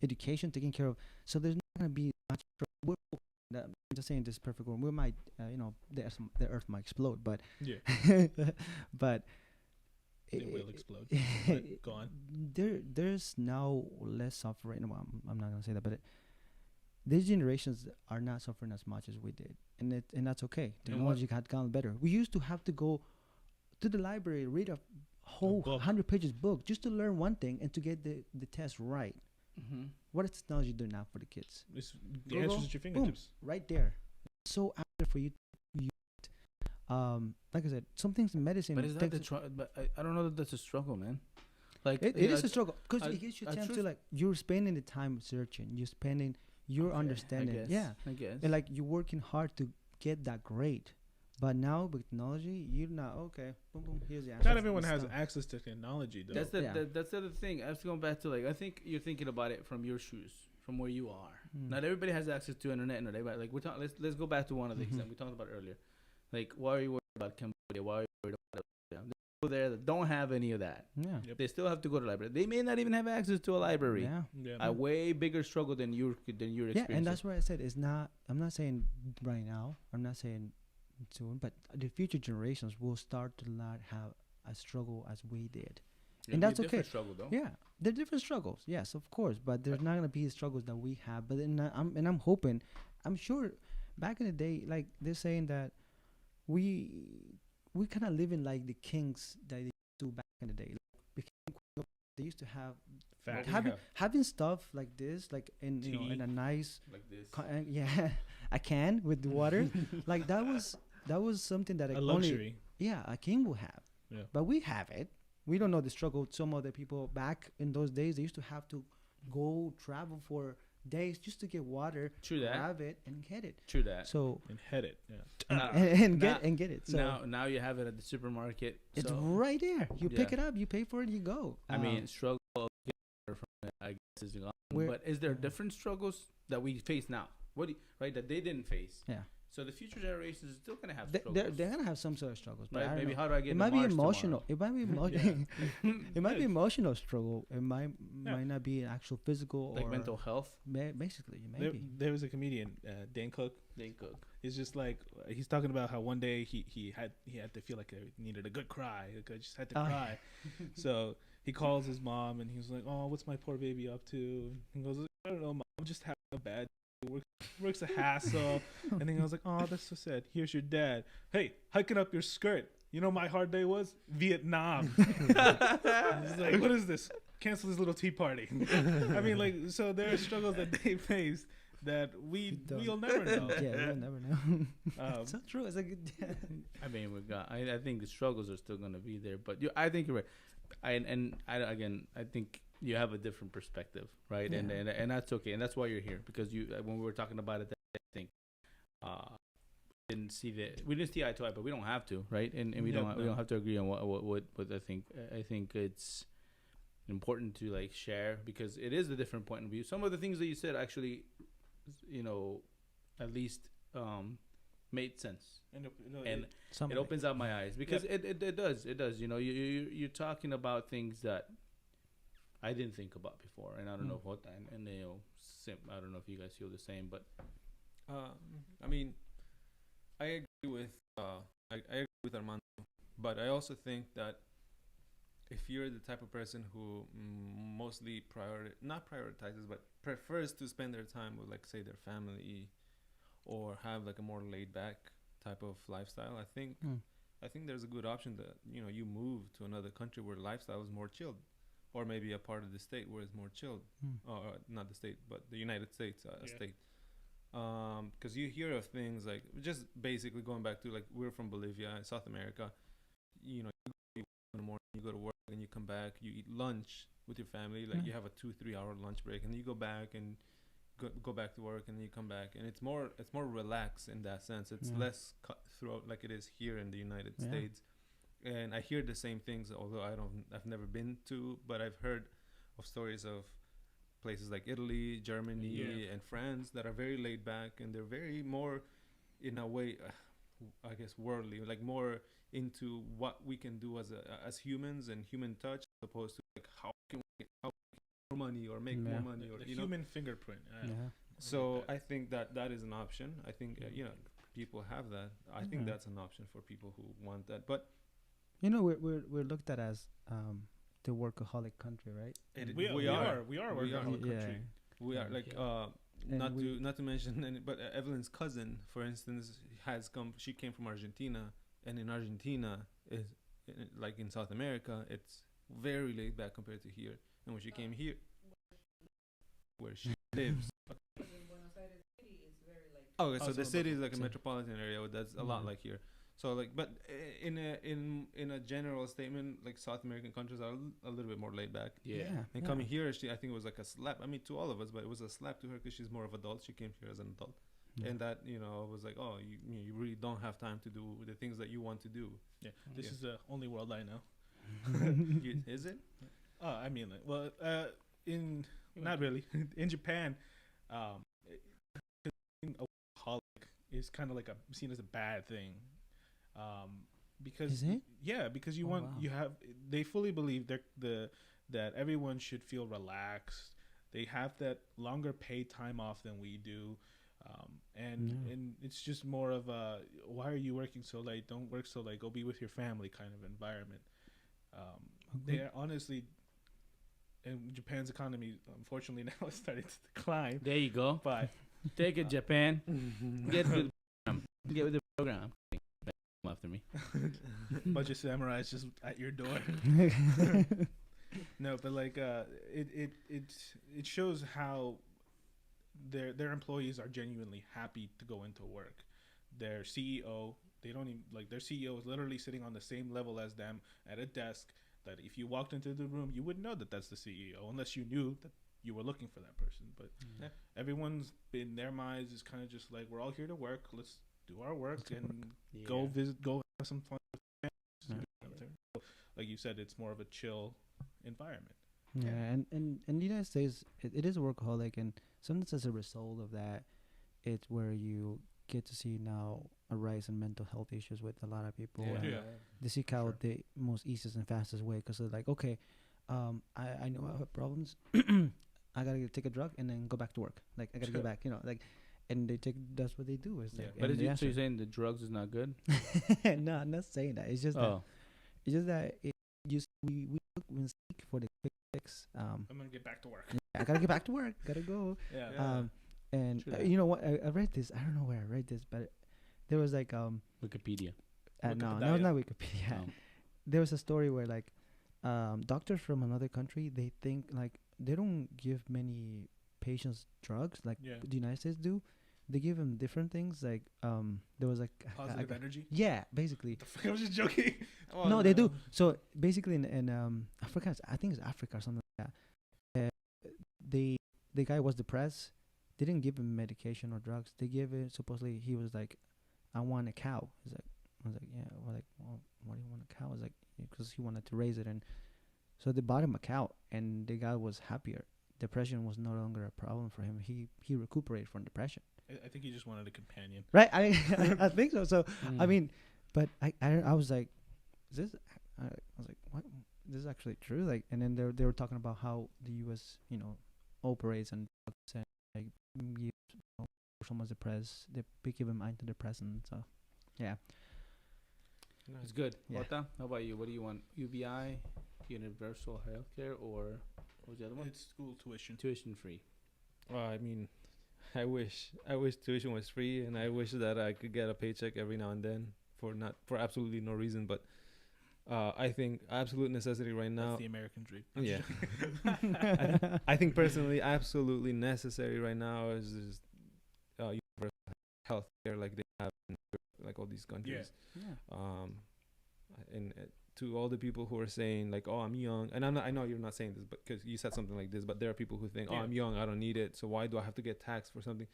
education, taking care of. So there's not gonna be much. I'm just saying this is perfect world. We might, the earth might explode, but Yeah, but it will explode. But go on. There's now less suffering. Well, I'm not gonna say that, but these generations are not suffering as much as we did, and that's okay. And Technology had gone better. We used to have to go to the library, read a whole book. 100 pages book just to learn one thing and to get the test right. Mm-hmm. What is technology doing now for the kids? The Google, answer's at your boom. fingertips. Right there, so out there for you to use it. Like I said, some things in medicine. But is that the takes- but I don't know that that's a struggle, man. Like it yeah, is a struggle because I- it gives you a I chance to truth- like you're spending the time searching, you're spending your Okay, understanding. I guess, Yeah, I guess. and like you're working hard to get that grade. But now with technology, you're not okay. Boom, boom. Here's the answer. Not everyone It's has done. access to technology, though. That's Yeah. that's the other thing. I was going back to like I think you're thinking about it from your shoes, from where you are. Mm. Not everybody has access to internet, and everybody like we're talking. Let's go back to one of the Mhm. examples we talked about earlier. Like, why are you worried about Cambodia? Why are you worried about There's people there that don't have any of that. Yeah. Yep. They still have to go to the library. They may not even have access to a library. Yeah. Yeah. A way bigger struggle than you're Yeah, experiencing. and that's why I said it's not. I'm not saying right now. I'm not saying soon, but the future generations will start to not have a struggle as we did. It'll and be a that's okay. different struggle though. Yeah, they're different struggles. Yes, of course, but there's not gonna be the struggles that we have. But then I'm hoping, I'm sure, back in the day, like they're saying that we kind of living like the kings that they used to back in the day. They used to have Fact. having stuff like this, like in Tea. in a nice Like this. yeah, a can with the water, like that was something that A only luxury. a king will have. Yeah. But we have it. We don't know the struggle. Some other people back in those days, they used to have to go travel for days just to get water, True that. grab it, and get it. True that. So And head it. Yeah. Now- and now- get it. So now you have it at the supermarket. it's so, right there. You pick Yeah. it up, you pay for it, you go. I mean, struggle from it, I guess is gone. Where- But is there different struggles that we face now? Right, that they didn't face. yeah, So the future generations is still gonna have they're, struggles. they're gonna have some sort of struggles. But right? I don't Maybe know. how do I get It to might be Mars emotional. It might be emotional. It might be Yeah. emotional struggle. It might Yeah. might not be an actual physical like or mental health? basically There, maybe. there was a comedian, Dane Cook. They cook. He's just like he's talking about how one day he had to feel like he needed a good cry. Like, I just had to Oh. cry. So he calls his mom and he was like, "Oh, what's my poor baby up to?" And he goes, "I don't know, mom. I'm just having a bad day. Work's a hassle." And then I was like, "Oh, that's so sad. Here's your dad. Hey, hiking up your skirt. You know my hard day was Vietnam." He's like, "What is this? Cancel this little tea party." I mean, like, so there are struggles that they face that we'll never know. Yeah, we'll never know. Um, So true. It's like I mean, I think the struggles are still gonna be there, but I think you're right. I think you have a different perspective, right? Yeah. And that's okay, and that's why you're here, because you when we were talking about it, I think we didn't see eye to eye, but we don't have to, right? And we Yeah, don't we no. don't have to agree on what I think it's important to like share, because it is a different point of view. Some of the things that you said actually, at least made sense, and it opens up my eyes, because it does. You're talking about things that I didn't think about before, and I don't know what, and I don't know if you guys feel the same, but I mean, I agree with I agree with Armando, but I also think that if you're the type of person who mostly not prioritizes, but prefers to spend their time with, like, say, their family, or have like a more laid back type of lifestyle, I think there's a good option that you move to another country where lifestyle is more chilled, or maybe a part of the state where it's more chilled, not the state, but the United States, state. Because you hear of things like, just basically going back to, like, we're from Bolivia, South America. You go in the morning, you go to work, and you come back, you eat lunch with your family, like you have a 2-3 hour lunch break, and you go back and go back to work, and then you come back, and it's more relaxed in that sense. It's less cutthroat like it is here in the United States. And I hear the same things, although I've never been to, but I've heard of stories of places like Italy, Germany, and France that are very laid back, and they're very more, in a way, I guess, worldly, like more into what we can do as humans and human touch, as opposed to like how can we get more money or make more money, or the human fingerprint. So I think that is an option. I think people have that. I think that's an option for people who want that. But we're looked at as the workaholic country, right? We are a workaholic country. We are, like, not to mention but Evelyn's cousin, for instance, she came from Argentina, and in Argentina like in South America, it's very laid back compared to here. And when she came here, where she lives, so the city is like a metropolitan area that's a lot like here. So, like, but in a general statement, like, South American countries are a little bit more laid back. And coming here, I think it was like a slap. I mean, to all of us, but it was a slap to her because she's more of an adult. She came here as an adult, and that was like, oh, you really don't have time to do the things that you want to do. This is the only world I know. Is it? I mean, like, well, not really. In Japan, being a workaholic is kind of like seen as a bad thing. Because is it? Yeah, because they fully believe that everyone should feel relaxed. They have that longer paid time off than we do, and it's just more of a, why are you working so late? Don't work so late. Go be with your family kind of environment. They are honestly, and Japan's economy, unfortunately, now is starting to decline. There you go. But take it, Japan. Get with the program. After me. Bunch of samurais just at your door. No, but like it shows how their employees are genuinely happy to go into work. Their CEO, they don't even, like, their CEO is literally sitting on the same level as them at a desk, that if you walked into the room, you wouldn't know that that's the CEO unless you knew that you were looking for that person. But Yeah. everyone's in their minds is kind of just like, we're all here to work. Let's do our work and Yeah. go have some fun. Yeah. Like you said, it's more of a chill environment. Yeah, and the United States, it is a workaholic, and sometimes as a result of that, it's where you get to see now a rise in mental health issues with a lot of people. Yeah. And Yeah. they seek out Sure. the most easiest and fastest way because they're like, okay, I know I have problems. I gotta take a drug and then go back to work. Like I gotta go back, like, and they take. That's what they do. Is Yeah. like, But and is you, the so you're answer- saying the drugs is not good? no, I'm not saying that. It's just that Oh, it's just that we seek for the quick fix. I'm gonna get back to work. I gotta get back to work. Gotta go. Yeah. Yeah. And True that. you know what? I read this. I don't know where I read this, but there was like Wikipedia. no, Wikipedia. not Wikipedia. Oh. There was a story where like doctors from another country, they think like they don't give many patients drugs like Yeah. the United States do. They give them different things. Like there was like Positive energy. yeah, basically. The fuck, I was just joking. No, they do. So basically, in Africa, I think it's Africa or something like that. The guy was depressed. They didn't give him medication or drugs. They gave it. Supposedly, he was like, "I want a cow." He's like, I was like, "Yeah." We're like, "Well, why do you want a cow?" I was like, "Because he wanted to raise it." And so they bought him a cow, and the guy was happier. Depression was no longer a problem for him. He recuperated from depression. I think he just wanted a companion. Right? I think so. So I Mm. mean, but I was like, is this? I was like, what? This is actually true. Like, and then they were talking about how the U.S. operates and like you know, if someone's depressed, they give them antidepressants. So, yeah. It's good. Yeah. Jota, how about you? What do you want? UBI, universal healthcare, or what was the other one? It's school tuition. Tuition free. I mean, I wish tuition was free, and I wish that I could get a paycheck every now and then for absolutely no reason. But I think absolute necessity right now. That's the American dream. Yeah. I think personally, absolutely necessary right now is just universal health care like they have in like all these countries. Yeah. And to all the people who are saying like, "Oh, I'm young," and I know you're not saying this, but because you said something like this, but there are people who think, "Oh, Yeah. I'm young, I don't need it, so why do I have to get taxed for something?"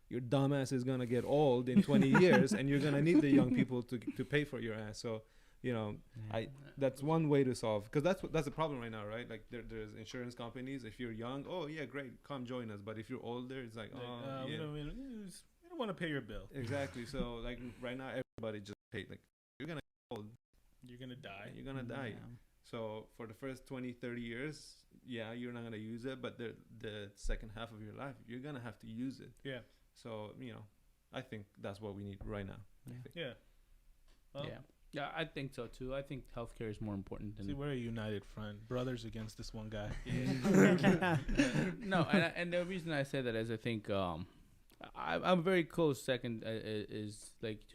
Your dumbass is gonna get old in 20 years, and you're gonna need the young people to pay for your ass. So, that's one way to solve, because that's the problem right now, right? Like there's insurance companies. If you're young, oh yeah, great, come join us. But if you're older, it's like, we yeah, don't want to pay your bill. exactly. So like right now, everybody just pay. Like you're gonna get old, You're gonna die. you're gonna die. Yeah. So for the first 20, 30 years, yeah, you're not gonna use it. But the second half of your life, you're gonna have to use it. Yeah. So I think that's what we need right now. I Yeah. think. Yeah. Well, Yeah, I think so too. I think healthcare is more important than See, we're a united front, brothers against this one guy. no. And the reason I say that is I think I'm very close. Second is like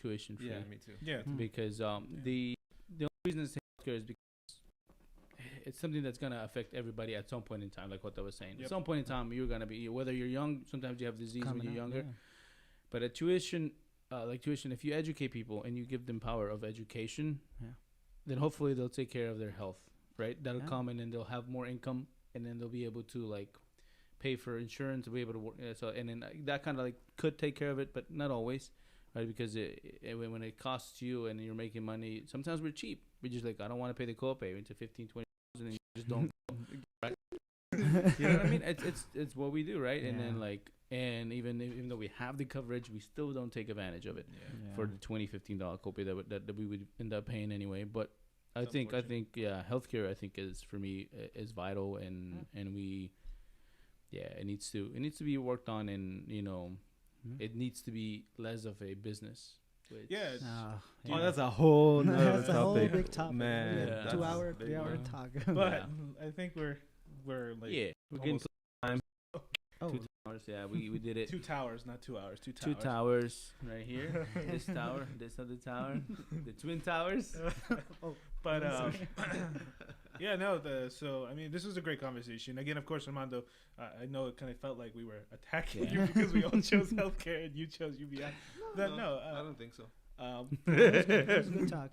tuition free. Yeah, me too. Yeah. Because the only reason it's healthcare is because it's something that's gonna affect everybody at some point in time, like what I was saying. Yep. At some point in time, you're gonna be, whether you're young. Sometimes you have disease when Coming you're out, younger. yeah. But a tuition, if you educate people and you give them power of education, Yeah. then hopefully they'll take care of their health, right? That'll Yeah. come, and then they'll have more income, and then they'll be able to like pay for insurance, be able to work. And then that kind of like could take care of it, but not always, right? Because when it costs you and you're making money, sometimes we're cheap. We're just like, I don't want to pay the copay. It's $15, $20, and then you just don't. Right? You know what I mean? It's what we do, right? And then Yeah. and even though we have the coverage, we still don't take advantage of it Yeah. for the $15 copay that we would end up paying anyway. But I It's think unfortunate. healthcare I think is for me is vital, and it needs to be worked on, and it needs to be less of a business. Which Yeah. Oh, that's a whole nother That's a whole topic. big topic. Man, Yeah, that's 2 a hour, big 3 hour one. talk. But I think we're like yeah, we're getting almost Oh, 2 hours. Yeah, we did it. 2 towers, not 2 hours. 2 towers. Two towers right here. This tower, this other tower, the twin towers. But yeah, no. So I mean, this was a great conversation. Again, of course, Armando. I know it kind of felt like we were attacking Yeah. you because we all chose healthcare and you chose UBI. No, No, I don't think so. That was good talk.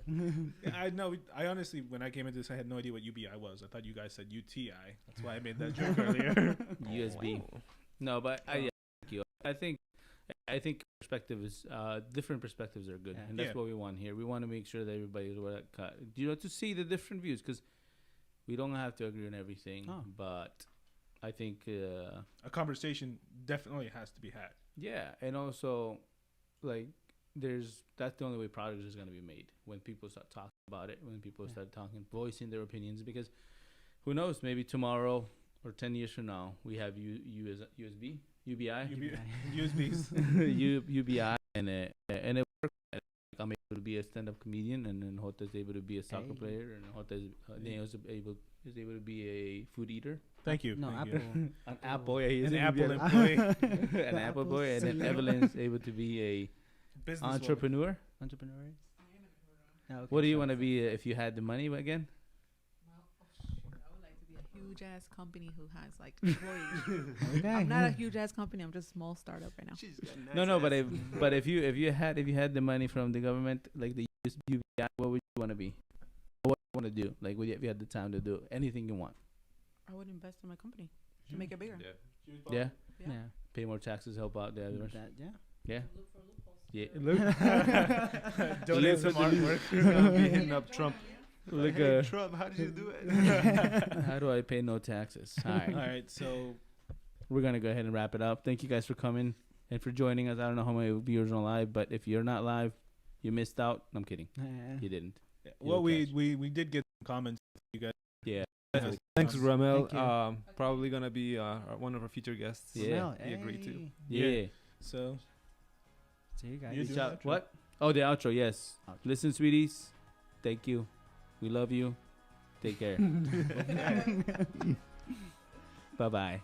I know. I honestly, when I came into this, I had no idea what UBI was. I thought you guys said UTI. That's why I made that joke earlier. USB. No, but yeah, thank you. I think perspective is different perspectives are good, Yeah. and that's Yeah. what we want here. We want to make sure that everybody's to see the different views, because we don't have to agree on everything. Oh. But I think A conversation definitely has to be had. yeah, and also like that's the only way progress is going to be made, when people start talking about it, when people Yeah. start talking, voicing their opinions, because who knows, maybe tomorrow or 10 years from now we have USB, UBI, USBs. UBI, and it works. I'm able to be a stand-up comedian, and then Jota is able to be a soccer Hey. player, and Jota is able to be a food eater, Thank you. No, thank Apple. you. an apple, yeah, he's An able to be Apple employee. an apple boy, and then Evelyn's able to be a Business entrepreneur. Entrepreneur. Ah, okay, What do you sorry. want to be if you had the money again? I would like to be a huge ass company who has like employees. Okay. I'm not a huge ass company. I'm just a small startup right now. No, but if you had the money from the government, like the UBI, what would you want to be? What do you want to do? Like, if you had the time to do anything you want, I would invest in my company to make it bigger. yeah, Yeah. pay more taxes, help out the others, That, yeah. yeah, Look for loopholes. yeah. Look, Donate some artwork. He's gonna be hitting up Trump. look. Hey, Trump, how did you do it? How do I pay no taxes? All right. All right, so We're gonna go ahead and wrap it up. Thank you guys for coming and for joining us. I don't know how many viewers are live, but if you're not live, you missed out. I'm kidding. You didn't. well, You'll catch. we did get some comments. You guys. Yeah. Thanks, Ramel. Thank you. Probably gonna be one of our featured guests. Yeah. Well, He agreed to. hey. Yeah. So See you guys. You Reach do out. the outro. What? Oh, the outro. Yes. Listen, sweeties. Thank you. We love you. Take care. Bye bye.